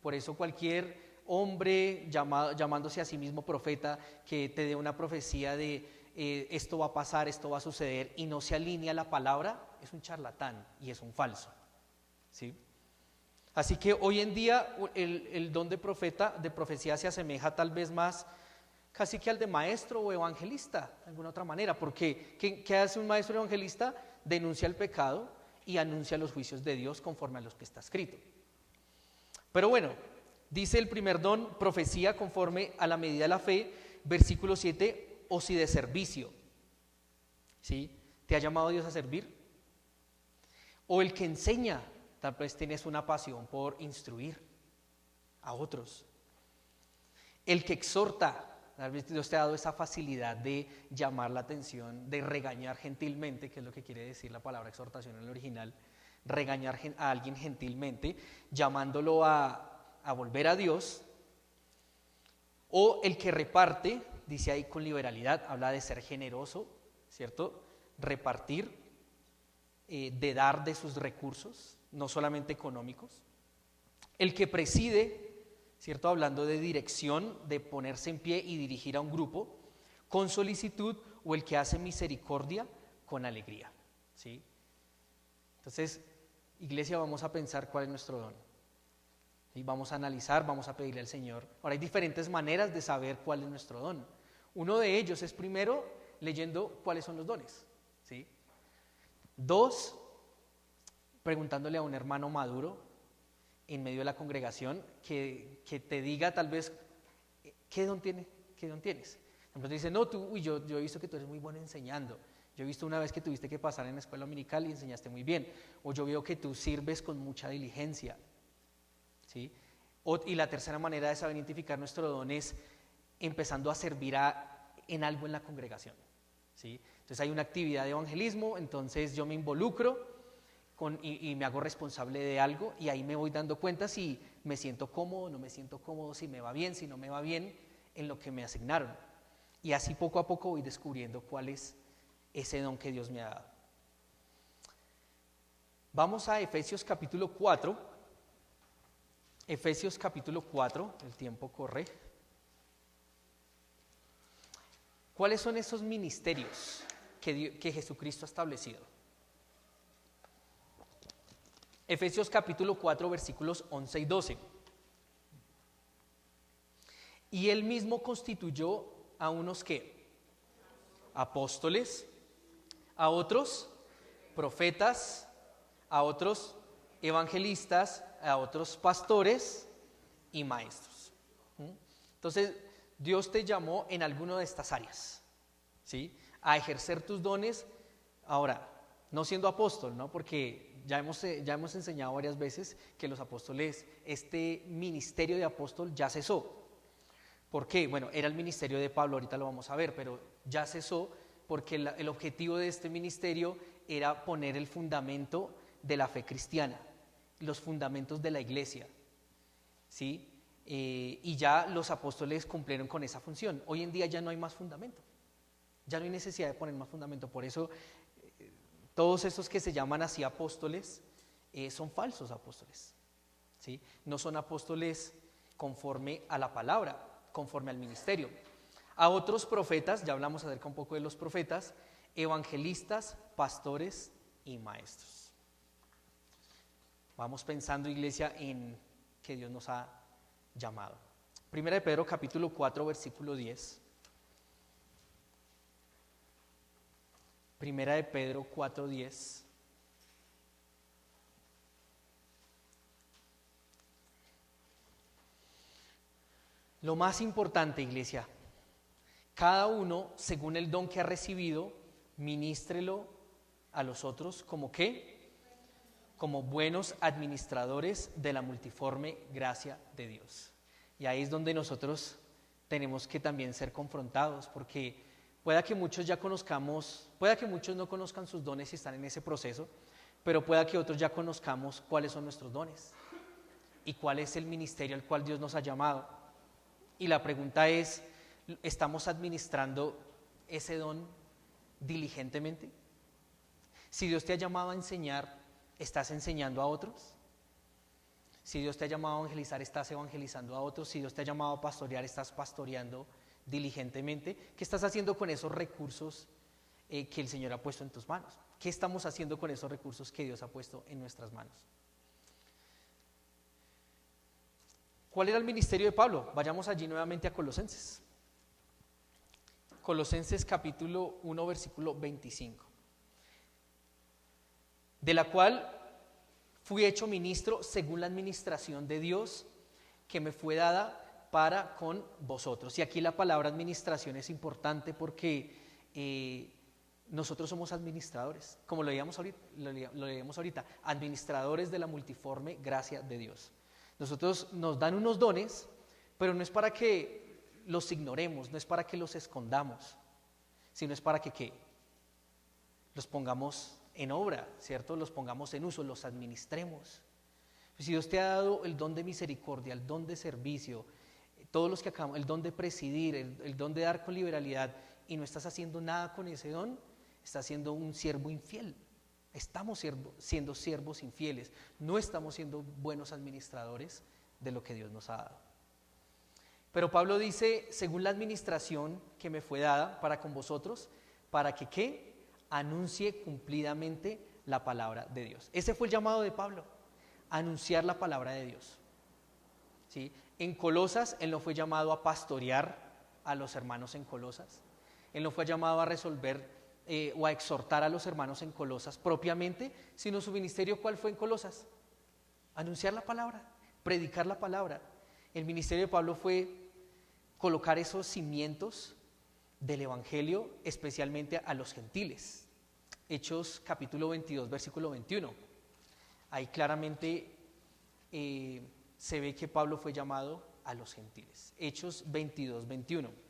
Por eso cualquier hombre llamándose a sí mismo profeta que te dé una profecía de esto va a pasar, esto va a suceder y no se alinea a la palabra, es un charlatán y es un falso, ¿sí? Así que hoy en día el don de profecía se asemeja tal vez más casi que al de maestro o evangelista, de alguna otra manera, porque ¿qué hace un maestro evangelista? Denuncia el pecado y anuncia los juicios de Dios conforme a los que está escrito. Pero bueno, dice el primer don, profecía conforme a la medida de la fe, versículo 7, o si de servicio. ¿sí? ¿Te ha llamado Dios a servir? O el que enseña, tal vez tienes una pasión por instruir a otros. El que exhorta, tal vez Dios te ha dado esa facilidad de llamar la atención, de regañar gentilmente, que es lo que quiere decir la palabra exhortación en el original, regañar a alguien gentilmente, llamándolo a volver a Dios. O el que reparte, dice ahí con liberalidad, habla de ser generoso, ¿cierto? Repartir, de dar de sus recursos, no solamente económicos. El que preside, ¿cierto? Hablando de dirección, de ponerse en pie y dirigir a un grupo con solicitud, o el que hace misericordia con alegría, ¿sí? Entonces, iglesia, vamos a pensar cuál es nuestro don. Y vamos a analizar, vamos a pedirle al Señor. Ahora, hay diferentes maneras de saber cuál es nuestro don. Uno de ellos es primero leyendo cuáles son los dones, ¿sí? Dos, preguntándole a un hermano maduro en medio de la congregación que te diga tal vez qué don tienes. Entonces dice, no, yo he visto que tú eres muy bueno enseñando. Yo he visto una vez que tuviste que pasar en la escuela dominical y enseñaste muy bien. O yo veo que tú sirves con mucha diligencia, ¿sí? Y la tercera manera de saber identificar nuestro don es empezando a servir en algo en la congregación, ¿sí? Entonces hay una actividad de evangelismo, entonces yo me involucro y me hago responsable de algo, y ahí me voy dando cuenta si me siento cómodo, no me siento cómodo, si me va bien, si no me va bien en lo que me asignaron. Y así poco a poco voy descubriendo cuál es ese don que Dios me ha dado. Vamos a Efesios capítulo 4. Efesios capítulo 4, el tiempo corre. ¿Cuáles son esos ministerios que Jesucristo ha establecido? Efesios capítulo 4, versículos 11 y 12. Y él mismo constituyó a unos ¿qué? Apóstoles, a otros profetas, a otros evangelistas, a otros pastores y maestros. Entonces, Dios te llamó en alguna de estas áreas, ¿sí? A ejercer tus dones. Ahora, no siendo apóstol, ¿no? Porque ya hemos enseñado varias veces que los apóstoles, este ministerio de apóstol ya cesó. ¿Por qué? Bueno, era el ministerio de Pablo, ahorita lo vamos a ver, pero ya cesó porque el objetivo de este ministerio era poner el fundamento de la fe cristiana, los fundamentos de la iglesia, ¿sí? Y ya los apóstoles cumplieron con esa función. Hoy en día ya no hay más fundamento, ya no hay necesidad de poner más fundamento. Por eso todos esos que se llaman así apóstoles son falsos apóstoles, ¿sí? No son apóstoles conforme a la palabra, conforme al ministerio. A otros profetas, ya hablamos acerca un poco de los profetas, evangelistas, pastores y maestros. Vamos pensando, iglesia, en que Dios nos ha llamado. Primera de Pedro capítulo 4, versículo 10. Primera de Pedro 4, 10. Lo más importante, iglesia, cada uno, según el don que ha recibido, ministrelo a los otros como ¿qué? Como buenos administradores de la multiforme gracia de Dios. Y ahí es donde nosotros tenemos que también ser confrontados, porque pueda que muchos ya conozcamos, pueda que muchos no conozcan sus dones y están en ese proceso, pero pueda que otros ya conozcamos cuáles son nuestros dones y cuál es el ministerio al cual Dios nos ha llamado. Y la pregunta es, ¿estamos administrando ese don diligentemente? Si Dios te ha llamado a enseñar, ¿estás enseñando a otros? Si Dios te ha llamado a evangelizar, ¿estás evangelizando a otros? Si Dios te ha llamado a pastorear, ¿estás pastoreando diligentemente? ¿Qué estás haciendo con esos recursos que el Señor ha puesto en tus manos? ¿Qué estamos haciendo con esos recursos que Dios ha puesto en nuestras manos? ¿Cuál era el ministerio de Pablo? Vayamos allí nuevamente a Colosenses. Colosenses capítulo 1, versículo 25. De la cual fui hecho ministro según la administración de Dios que me fue dada para con vosotros. Y aquí la palabra administración es importante porque nosotros somos administradores, como lo leíamos ahorita, administradores de la multiforme gracia de Dios. Nosotros nos dan unos dones, pero no es para que los ignoremos, no es para que los escondamos, sino es para que ¿qué? Los pongamos en obra, ¿cierto? Los pongamos en uso, los administremos. Si Dios te ha dado el don de misericordia, el don de servicio, todos los que acabamos, el don de presidir, el don de dar con liberalidad, y no estás haciendo nada con ese don, estás siendo un siervo infiel. Estamos siendo siervos infieles, no estamos siendo buenos administradores de lo que Dios nos ha dado. Pero Pablo dice, según la administración que me fue dada para con vosotros, para que ¿qué? Anuncie cumplidamente la palabra de Dios. Ese fue el llamado de Pablo, anunciar la palabra de Dios. ¿Sí? En Colosas, él no fue llamado a pastorear a los hermanos en Colosas, él no fue llamado a resolver o a exhortar a los hermanos en Colosas propiamente, sino su ministerio, ¿cuál fue en Colosas? Anunciar la palabra, predicar la palabra. El ministerio de Pablo fue colocar esos cimientos del evangelio, especialmente a los gentiles. Hechos capítulo 22, versículo 21. Ahí claramente se ve que Pablo fue llamado a los gentiles. Hechos 22, 21.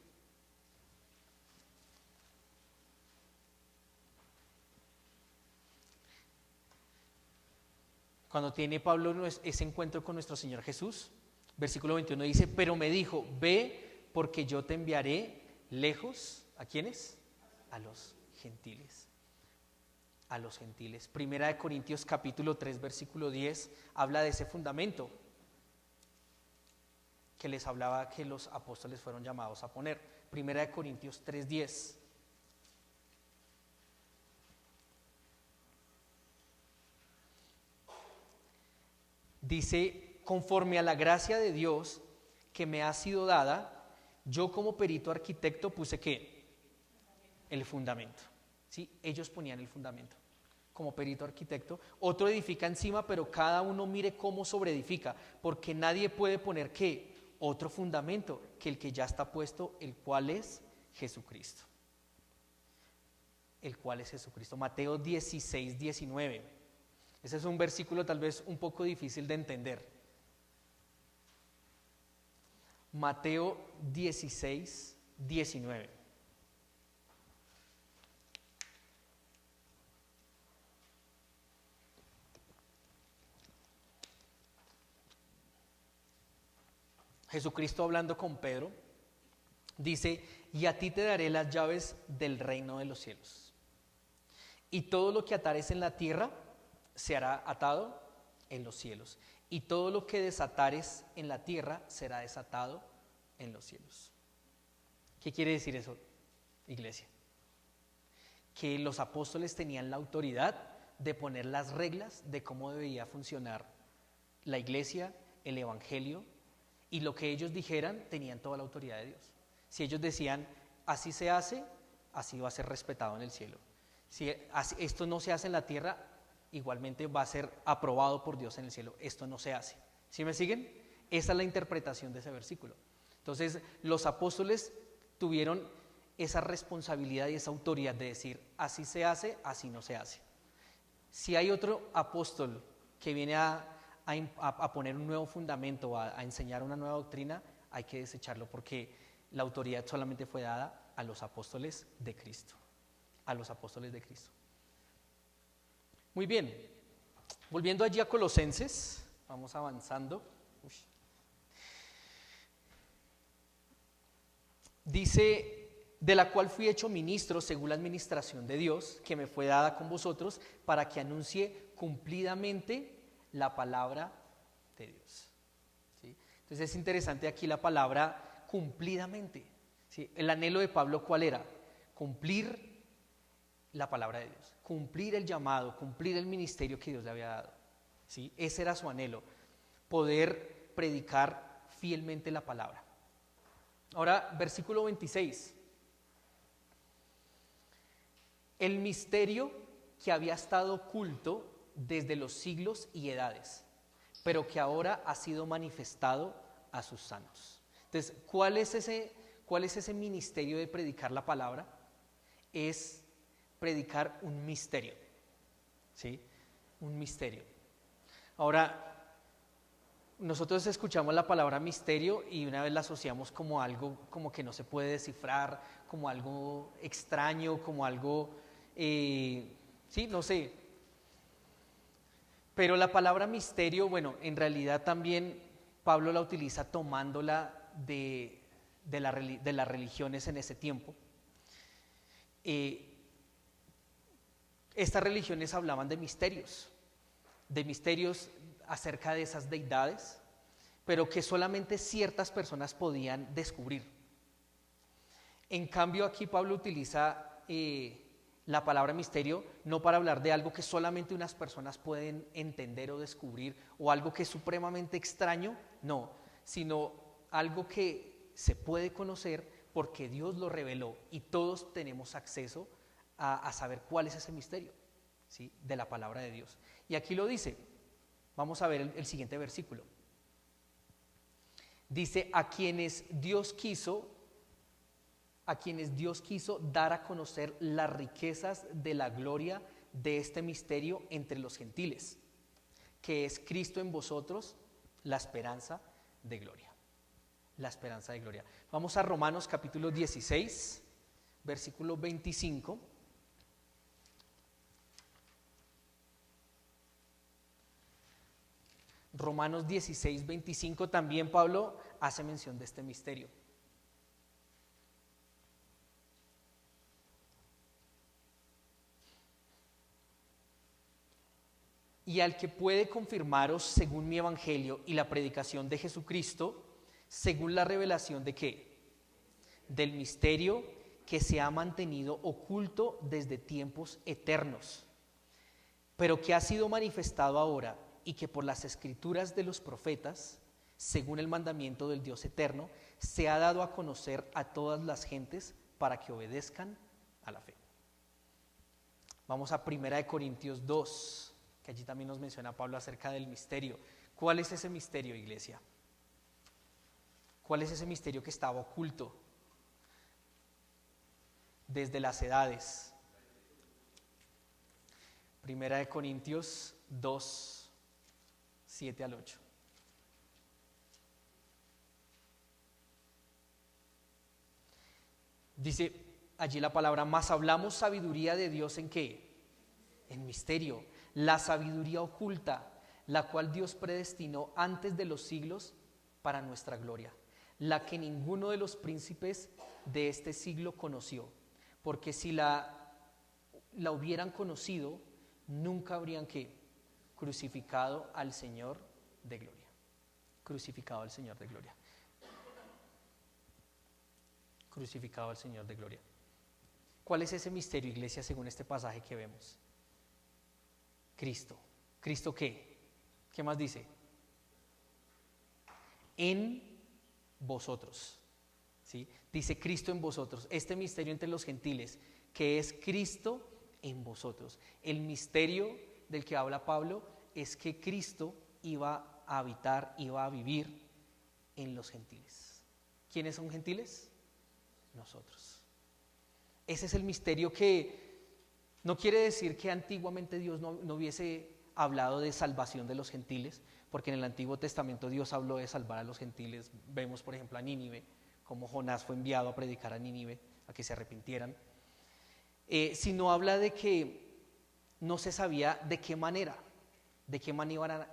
Cuando tiene Pablo ese encuentro con nuestro Señor Jesús, versículo 21 dice, pero me dijo, ve porque yo te enviaré lejos, ¿a quiénes? A los gentiles. A los gentiles. Primera de Corintios capítulo 3, versículo 10, habla de ese fundamento que les hablaba que los apóstoles fueron llamados a poner. Primera de Corintios 3, 10. Dice, conforme a la gracia de Dios que me ha sido dada, yo como perito arquitecto puse ¿qué? El fundamento. ¿Sí? Ellos ponían el fundamento como perito arquitecto. Otro edifica encima, pero cada uno mire cómo sobreedifica, porque nadie puede poner ¿qué? Otro fundamento que el que ya está puesto, el cual es Jesucristo. El cual es Jesucristo. Mateo 16, 19. Ese es un versículo tal vez un poco difícil de entender. Mateo 16, 19. Jesucristo hablando con Pedro, dice, y a ti te daré las llaves del reino de los cielos. Y todo lo que atares en la tierra se hará atado en los cielos, y todo lo que desatares en la tierra será desatado en los cielos. ¿Qué quiere decir eso, iglesia? Que los apóstoles tenían la autoridad de poner las reglas de cómo debía funcionar la iglesia, el evangelio, y lo que ellos dijeran tenían toda la autoridad de Dios. Si ellos decían, así se hace, así va a ser respetado en el cielo. Si esto no se hace en la tierra, igualmente va a ser aprobado por Dios en el cielo. Esto no se hace. ¿Sí me siguen? Esa es la interpretación de ese versículo. Entonces, los apóstoles tuvieron esa responsabilidad y esa autoridad de decir, así se hace, así no se hace. Si hay otro apóstol que viene a poner un nuevo fundamento, a enseñar una nueva doctrina, hay que desecharlo porque la autoridad solamente fue dada a los apóstoles de Cristo. A los apóstoles de Cristo. Muy bien, volviendo allí a Colosenses, vamos avanzando. Dice, de la cual fui hecho ministro según la administración de Dios, que me fue dada con vosotros, para que anuncie cumplidamente la palabra de Dios. ¿Sí? Entonces es interesante aquí la palabra cumplidamente. ¿Sí? El anhelo de Pablo, ¿cuál era? Cumplir la palabra de Dios, cumplir el llamado, cumplir el ministerio que Dios le había dado. ¿Sí? Ese era su anhelo, poder predicar fielmente la palabra. Ahora, versículo 26. El misterio que había estado oculto desde los siglos y edades, pero que ahora ha sido manifestado a sus santos. Entonces, ¿cuál es ese ministerio de predicar la palabra? Es predicar un misterio, ¿sí? Un misterio. Ahora, nosotros escuchamos la palabra misterio y una vez la asociamos como algo como que no se puede descifrar, como algo extraño, como algo, sí, no sé. Pero la palabra misterio, bueno, en realidad también Pablo la utiliza tomándola de las religiones en ese tiempo. Estas religiones hablaban de misterios acerca de esas deidades, pero que solamente ciertas personas podían descubrir. En cambio, aquí Pablo utiliza la palabra misterio no para hablar de algo que solamente unas personas pueden entender o descubrir, o algo que es supremamente extraño, no, sino algo que se puede conocer porque Dios lo reveló y todos tenemos acceso a saber cuál es ese misterio, ¿sí? De la palabra de Dios. Y aquí lo dice, vamos a ver el siguiente versículo. Dice, a quienes Dios quiso dar a conocer las riquezas de la gloria de este misterio entre los gentiles, que es Cristo en vosotros, la esperanza de gloria. La esperanza de gloria. Vamos a Romanos capítulo 16, versículo 25. Romanos 16, 25, también Pablo hace mención de este misterio. Y al que puede confirmaros según mi evangelio y la predicación de Jesucristo, según la revelación de ¿qué? Del misterio que se ha mantenido oculto desde tiempos eternos, pero que ha sido manifestado ahora y que por las escrituras de los profetas, según el mandamiento del Dios eterno, se ha dado a conocer a todas las gentes para que obedezcan a la fe. Vamos a 1 Corintios 2, que allí también nos menciona Pablo acerca del misterio. ¿Cuál es ese misterio, iglesia? ¿Cuál es ese misterio que estaba oculto desde las edades? 1 Corintios 2, 7 al 8. Dice allí la palabra, mas hablamos sabiduría de Dios ¿en qué? En misterio, la sabiduría oculta, la cual Dios predestinó antes de los siglos para nuestra gloria, la que ninguno de los príncipes de este siglo conoció, porque si la hubieran conocido, nunca habrían ¿qué? Crucificado al Señor de gloria. Crucificado al Señor de gloria. Crucificado al Señor de gloria. ¿Cuál es ese misterio, iglesia, según este pasaje que vemos? Cristo. ¿Cristo qué? ¿Qué más dice? En vosotros. ¿Sí? Dice Cristo en vosotros. Este misterio entre los gentiles, que es Cristo en vosotros. El misterio del que habla Pablo es que Cristo iba a habitar, iba a vivir en los gentiles. ¿Quiénes son gentiles? Nosotros. Ese es el misterio que no quiere decir que antiguamente Dios no hubiese hablado de salvación de los gentiles, porque en el Antiguo Testamento Dios habló de salvar a los gentiles. Vemos, por ejemplo, a Nínive, como Jonás fue enviado a predicar a Nínive, a que se arrepintieran. Sino habla de que no se sabía de qué manera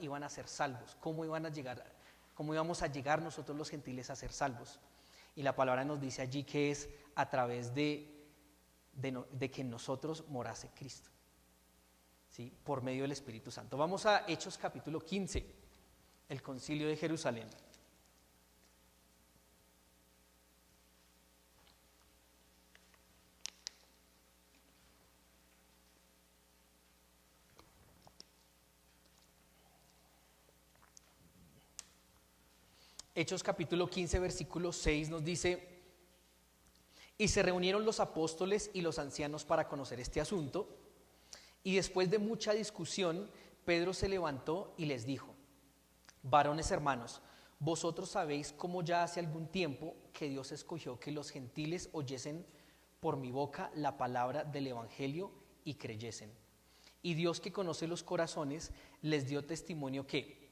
iban a ser salvos, cómo íbamos a llegar nosotros los gentiles a ser salvos. Y la palabra nos dice allí que es a través de que en nosotros morase Cristo, ¿sí? Por medio del Espíritu Santo. Vamos a Hechos capítulo 15, el concilio de Jerusalén. Hechos capítulo 15, versículo 6 nos dice: y se reunieron los apóstoles y los ancianos para conocer este asunto, y después de mucha discusión, Pedro se levantó y les dijo: varones hermanos, vosotros sabéis cómo ya hace algún tiempo que Dios escogió que los gentiles oyesen por mi boca la palabra del Evangelio y creyesen. Y Dios, que conoce los corazones, les dio testimonio que,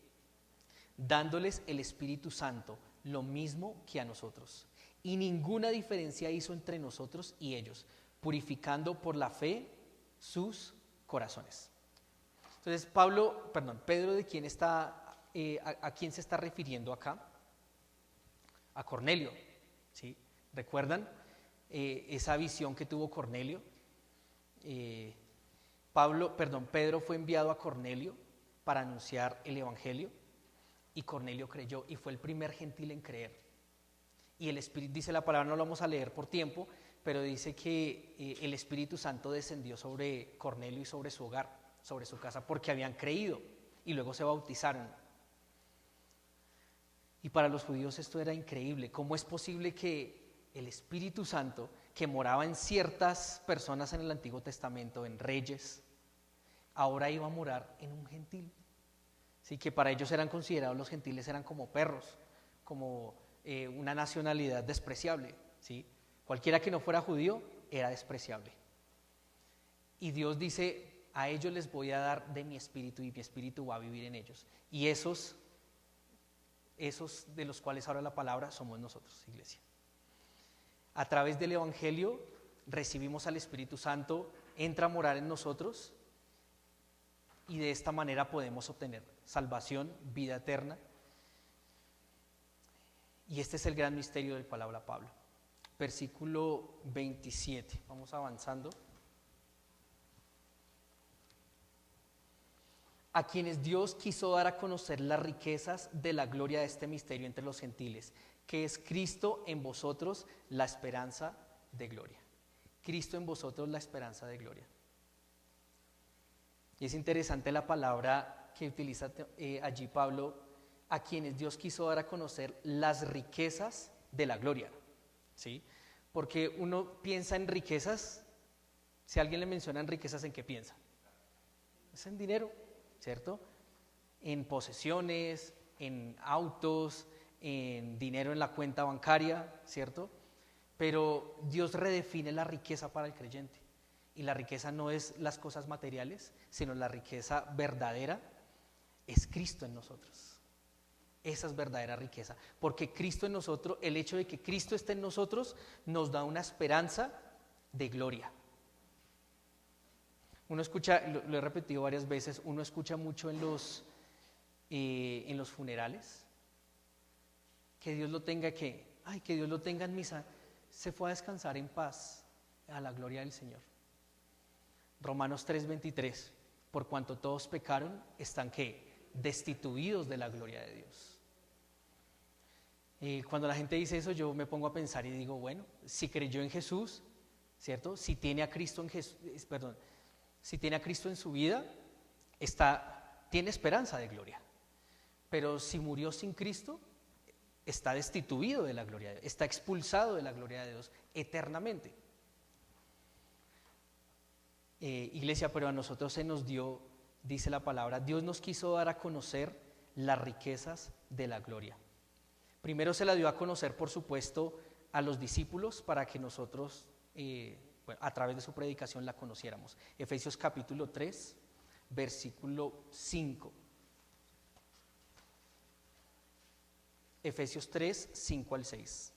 dándoles el Espíritu Santo, lo mismo que a nosotros, y ninguna diferencia hizo entre nosotros y ellos, purificando por la fe sus corazones. Entonces Pedro, ¿de quién está, a quién se está refiriendo acá? A Cornelio, ¿sí? ¿Recuerdan esa visión que tuvo Cornelio? Pedro fue enviado a Cornelio para anunciar el Evangelio, y Cornelio creyó y fue el primer gentil en creer. Y el Espíritu, dice la palabra, no lo vamos a leer por tiempo, pero dice que el Espíritu Santo descendió sobre Cornelio y sobre su hogar, sobre su casa, porque habían creído y luego se bautizaron. Y para los judíos esto era increíble. ¿Cómo es posible que el Espíritu Santo, que moraba en ciertas personas en el Antiguo Testamento, en reyes, ahora iba a morar en un gentil? Sí, que para ellos eran considerados, los gentiles eran como perros, como una nacionalidad despreciable, ¿sí? Cualquiera que no fuera judío era despreciable. Y Dios dice, a ellos les voy a dar de mi espíritu y mi espíritu va a vivir en ellos. Y esos de los cuales habla la palabra somos nosotros, iglesia. A través del Evangelio recibimos al Espíritu Santo, entra a morar en nosotros, y de esta manera podemos obtener salvación, vida eterna. Y este es el gran misterio del cual habla Pablo. Versículo 27, vamos avanzando. A quienes Dios quiso dar a conocer las riquezas de la gloria de este misterio entre los gentiles, que es Cristo en vosotros, la esperanza de gloria. Cristo en vosotros, la esperanza de gloria. Y es interesante la palabra que utiliza allí Pablo, a quienes Dios quiso dar a conocer las riquezas de la gloria, ¿sí? Porque uno piensa en riquezas, si alguien le menciona en riquezas, ¿en qué piensa? Es en dinero, ¿cierto? En posesiones, en autos, en dinero en la cuenta bancaria, ¿cierto? Pero Dios redefine la riqueza para el creyente. Y la riqueza no es las cosas materiales, sino la riqueza verdadera es Cristo en nosotros. Esa es verdadera riqueza, porque Cristo en nosotros, el hecho de que Cristo esté en nosotros nos da una esperanza de gloria. Uno escucha, lo he repetido varias veces, uno escucha mucho en los funerales, que Dios lo tenga que Dios lo tenga en misa, se fue a descansar en paz a la gloria del Señor. Romanos 3:23, por cuanto todos pecaron, están ¿qué? Destituidos de la gloria de Dios. Cuando la gente dice eso, yo me pongo a pensar y digo, bueno, si creyó en Jesús, ¿cierto? Si tiene a Cristo si tiene a Cristo en su vida, tiene esperanza de gloria. Pero si murió sin Cristo, está destituido de la gloria de Dios, está expulsado de la gloria de Dios eternamente. Iglesia, pero a nosotros se nos dio, dice la palabra, Dios nos quiso dar a conocer las riquezas de la gloria. Primero se la dio a conocer, por supuesto, a los discípulos para que nosotros, a través de su predicación, la conociéramos. Efesios capítulo 3, versículo 5. Efesios 3, 5 al 6.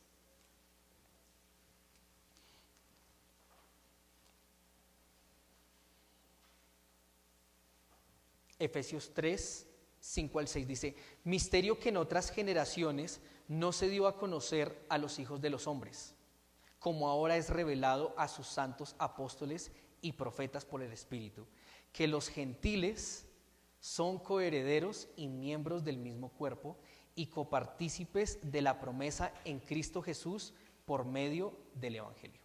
Efesios 3, 5 al 6 dice, misterio que en otras generaciones no se dio a conocer a los hijos de los hombres, como ahora es revelado a sus santos apóstoles y profetas por el Espíritu, que los gentiles son coherederos y miembros del mismo cuerpo y copartícipes de la promesa en Cristo Jesús por medio del Evangelio,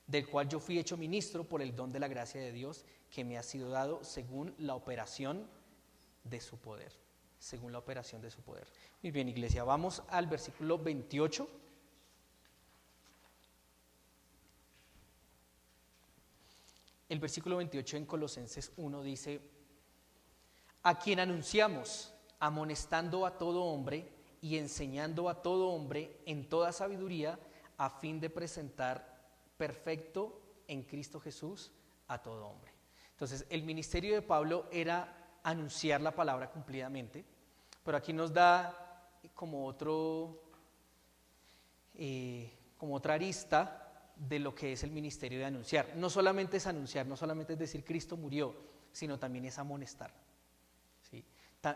del cual yo fui hecho ministro por el don de la gracia de Dios que me ha sido dado según la operación de su poder. Según la operación de su poder. Muy bien, iglesia, vamos al versículo 28. El versículo 28 en Colosenses 1 dice, a quien anunciamos, amonestando a todo hombre y enseñando a todo hombre en toda sabiduría, a fin de presentar perfecto en Cristo Jesús a todo hombre. Entonces, el ministerio de Pablo era anunciar la palabra cumplidamente, pero aquí nos da como otra arista de lo que es el ministerio de anunciar. No solamente es anunciar, no solamente es decir Cristo murió, sino también es amonestar. ¿Sí?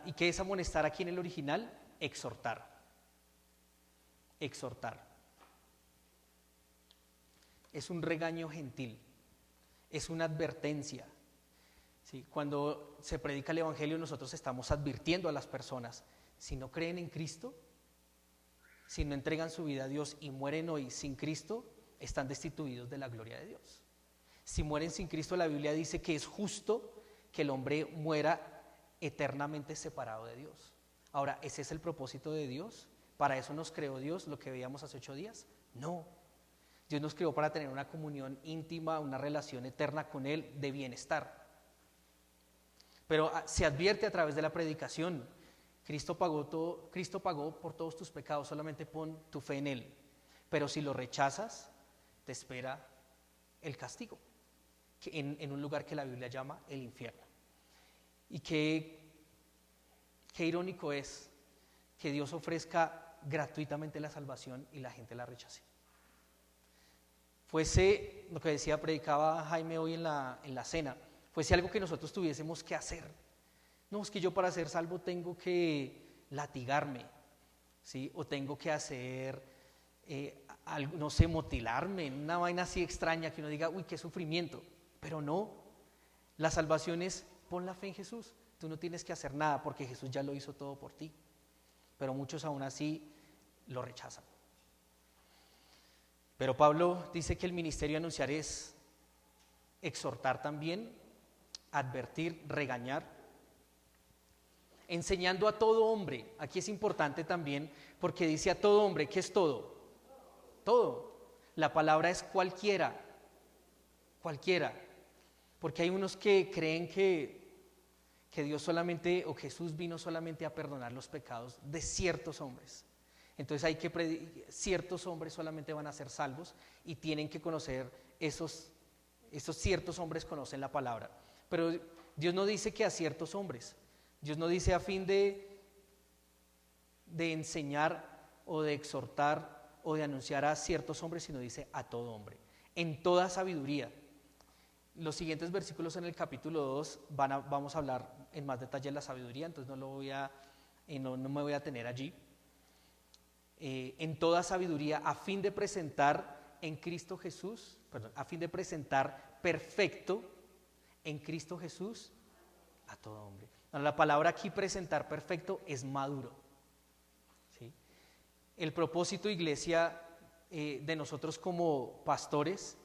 ¿Y qué es amonestar aquí en el original? Exhortar. Exhortar. Es un regaño gentil, es una advertencia. ¿Sí? Cuando se predica el Evangelio, nosotros estamos advirtiendo a las personas: si no creen en Cristo, si no entregan su vida a Dios y mueren hoy sin Cristo, están destituidos de la gloria de Dios. Si mueren sin Cristo, la Biblia dice que es justo que el hombre muera eternamente separado de Dios. Ahora, ¿ese es el propósito de Dios? ¿Para eso nos creó Dios, lo que veíamos hace 8 días? No. Dios nos creó para tener una comunión íntima, una relación eterna con Él de bienestar. Pero se advierte a través de la predicación: Cristo pagó por todos tus pecados, solamente pon tu fe en Él. Pero si lo rechazas, te espera el castigo, en un lugar que la Biblia llama el infierno. Y qué irónico es que Dios ofrezca gratuitamente la salvación y la gente la rechace. Fuese lo que predicaba Jaime hoy en la cena, fuese algo que nosotros tuviésemos que hacer. No, es que yo para ser salvo tengo que latigarme, ¿sí? O tengo que hacer, algo, no sé, mutilarme, una vaina así extraña que uno diga, uy, qué sufrimiento. Pero no, la salvación es: pon la fe en Jesús. Tú no tienes que hacer nada porque Jesús ya lo hizo todo por ti. Pero muchos aún así lo rechazan. Pero Pablo dice que el ministerio de anunciar es exhortar también, advertir, regañar, enseñando a todo hombre. Aquí es importante también porque dice a todo hombre. ¿Qué es todo? Todo. La palabra es cualquiera, cualquiera. Porque hay unos que creen que Dios solamente, o Jesús vino solamente a perdonar los pecados de ciertos hombres. Entonces ciertos hombres solamente van a ser salvos y tienen que conocer, esos ciertos hombres conocen la palabra. Pero Dios no dice que a ciertos hombres, Dios no dice a fin de enseñar o de exhortar o de anunciar a ciertos hombres, sino dice a todo hombre, en toda sabiduría. Los siguientes versículos en el capítulo 2 vamos a hablar en más detalle de la sabiduría, entonces no me voy a tener allí. En toda sabiduría, a fin de presentar perfecto en Cristo Jesús a todo hombre. La palabra aquí, presentar perfecto, es maduro. ¿Sí? El propósito, iglesia, de nosotros como pastores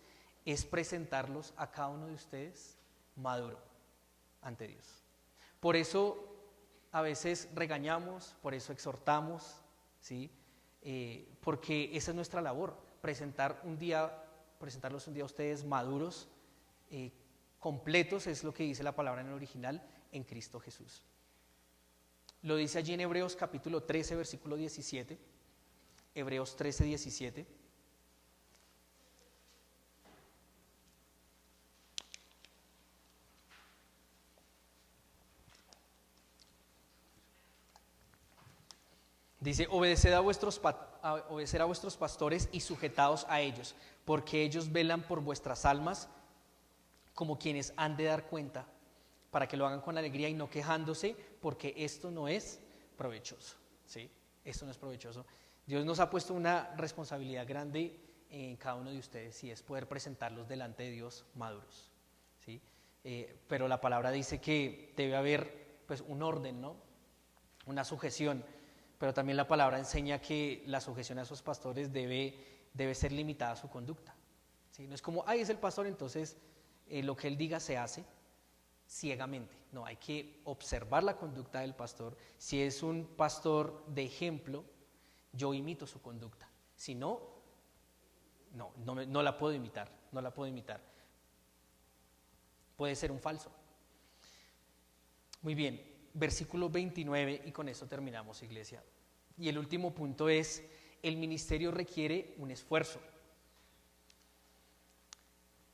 es presentarlos a cada uno de ustedes maduro ante Dios. Por eso a veces regañamos, por eso exhortamos, ¿sí? Porque esa es nuestra labor, presentarlos un día a ustedes maduros, completos, es lo que dice la palabra en el original, en Cristo Jesús. Lo dice allí en Hebreos capítulo 13, versículo 17, Hebreos 13, 17. Dice: obedecer a vuestros pastores y sujetaos a ellos, porque ellos velan por vuestras almas como quienes han de dar cuenta, para que lo hagan con alegría y no quejándose, porque esto no es provechoso. ¿Sí? Esto no es provechoso. Dios nos ha puesto una responsabilidad grande en cada uno de ustedes, y es poder presentarlos delante de Dios maduros. ¿Sí? Pero la palabra dice que debe haber, pues, un orden, ¿no? Una sujeción. Pero también la palabra enseña que la sujeción a esos pastores debe ser limitada a su conducta. ¿Sí? No es como, es el pastor, entonces lo que él diga se hace ciegamente. No, hay que observar la conducta del pastor. Si es un pastor de ejemplo, yo imito su conducta. Si no, no la puedo imitar, no la puedo imitar. Puede ser un falso. Muy bien. Versículo 29, y con esto terminamos, iglesia. Y el último punto es: el ministerio requiere un esfuerzo.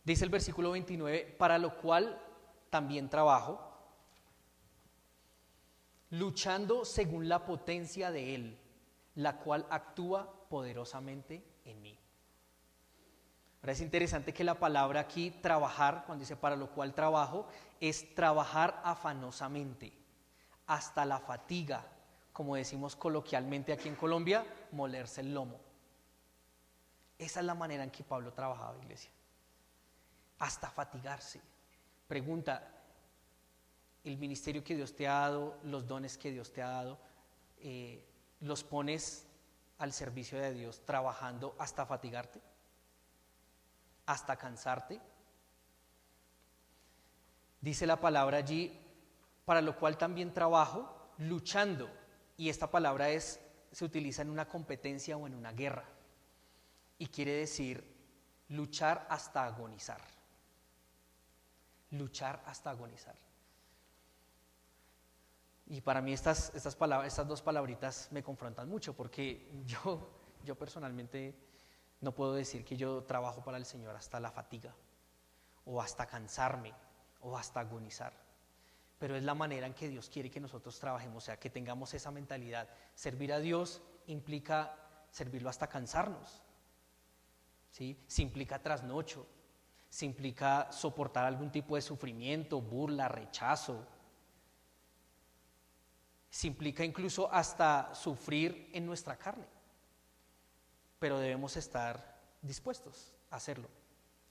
Dice el versículo 29, para lo cual también trabajo, luchando según la potencia de Él, la cual actúa poderosamente en mí. Ahora es interesante que la palabra aquí, trabajar, cuando dice para lo cual trabajo, es trabajar afanosamente, hasta la fatiga, como decimos coloquialmente aquí en Colombia, molerse el lomo. Esa es la manera en que Pablo trabajaba, iglesia. Hasta fatigarse. Pregunta, el ministerio que Dios te ha dado, los dones que Dios te ha dado, ¿los pones al servicio de Dios trabajando hasta fatigarte? ¿Hasta cansarte? Dice la palabra allí, para lo cual también trabajo, luchando. Y esta palabra se utiliza en una competencia o en una guerra. Y quiere decir luchar hasta agonizar. Luchar hasta agonizar. Y para mí estas dos palabritas me confrontan mucho, porque yo personalmente no puedo decir que yo trabajo para el Señor hasta la fatiga, o hasta cansarme, o hasta agonizar. Pero es la manera en que Dios quiere que nosotros trabajemos, o sea, que tengamos esa mentalidad. Servir a Dios implica servirlo hasta cansarnos, ¿sí? Si implica trasnocho, si implica soportar algún tipo de sufrimiento, burla, rechazo, si implica incluso hasta sufrir en nuestra carne, pero debemos estar dispuestos a hacerlo.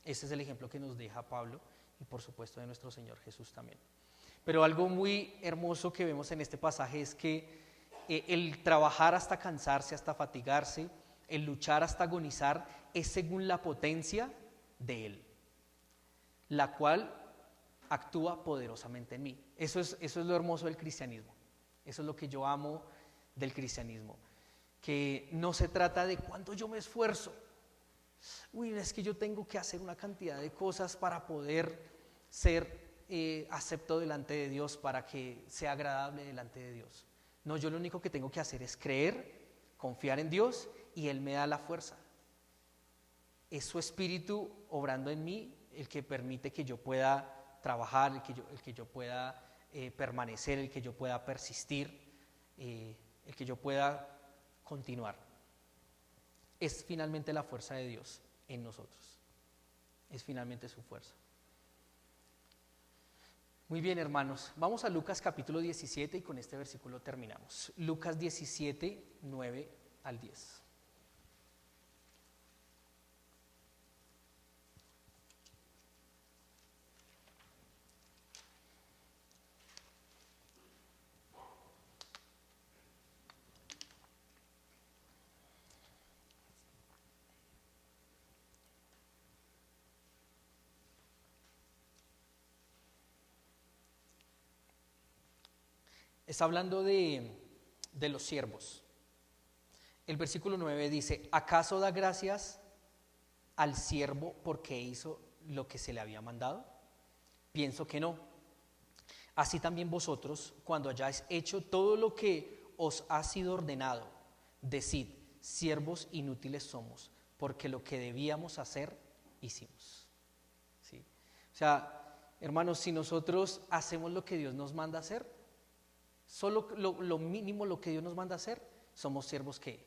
Ese es el ejemplo que nos deja Pablo y por supuesto de nuestro Señor Jesús también. Pero algo muy hermoso que vemos en este pasaje es que el trabajar hasta cansarse, hasta fatigarse, el luchar hasta agonizar, es según la potencia de Él, la cual actúa poderosamente en mí. Eso es lo hermoso del cristianismo. Eso es lo que yo amo del cristianismo, que no se trata de cuánto yo me esfuerzo. Uy, es que yo tengo que hacer una cantidad de cosas para poder ser acepto delante de Dios, para que sea agradable delante de Dios. No, yo lo único que tengo que hacer es creer, confiar en Dios y Él me da la fuerza. Es su Espíritu obrando en mí el que permite que yo pueda trabajar, el que yo pueda permanecer, el que yo pueda persistir, el que yo pueda continuar. Es finalmente la fuerza de Dios en nosotros. Es finalmente su fuerza. Muy bien, hermanos, vamos a Lucas capítulo 17 y con este versículo terminamos. Lucas 17, 9 al 10. Está hablando de los siervos. El versículo 9 dice, ¿acaso da gracias al siervo porque hizo lo que se le había mandado? Pienso que no. Así también vosotros, cuando hayáis hecho todo lo que os ha sido ordenado, decid, siervos inútiles somos, porque lo que debíamos hacer, hicimos. ¿Sí? O sea, hermanos, si nosotros hacemos lo que Dios nos manda hacer, solo lo mínimo lo que Dios nos manda hacer, somos siervos que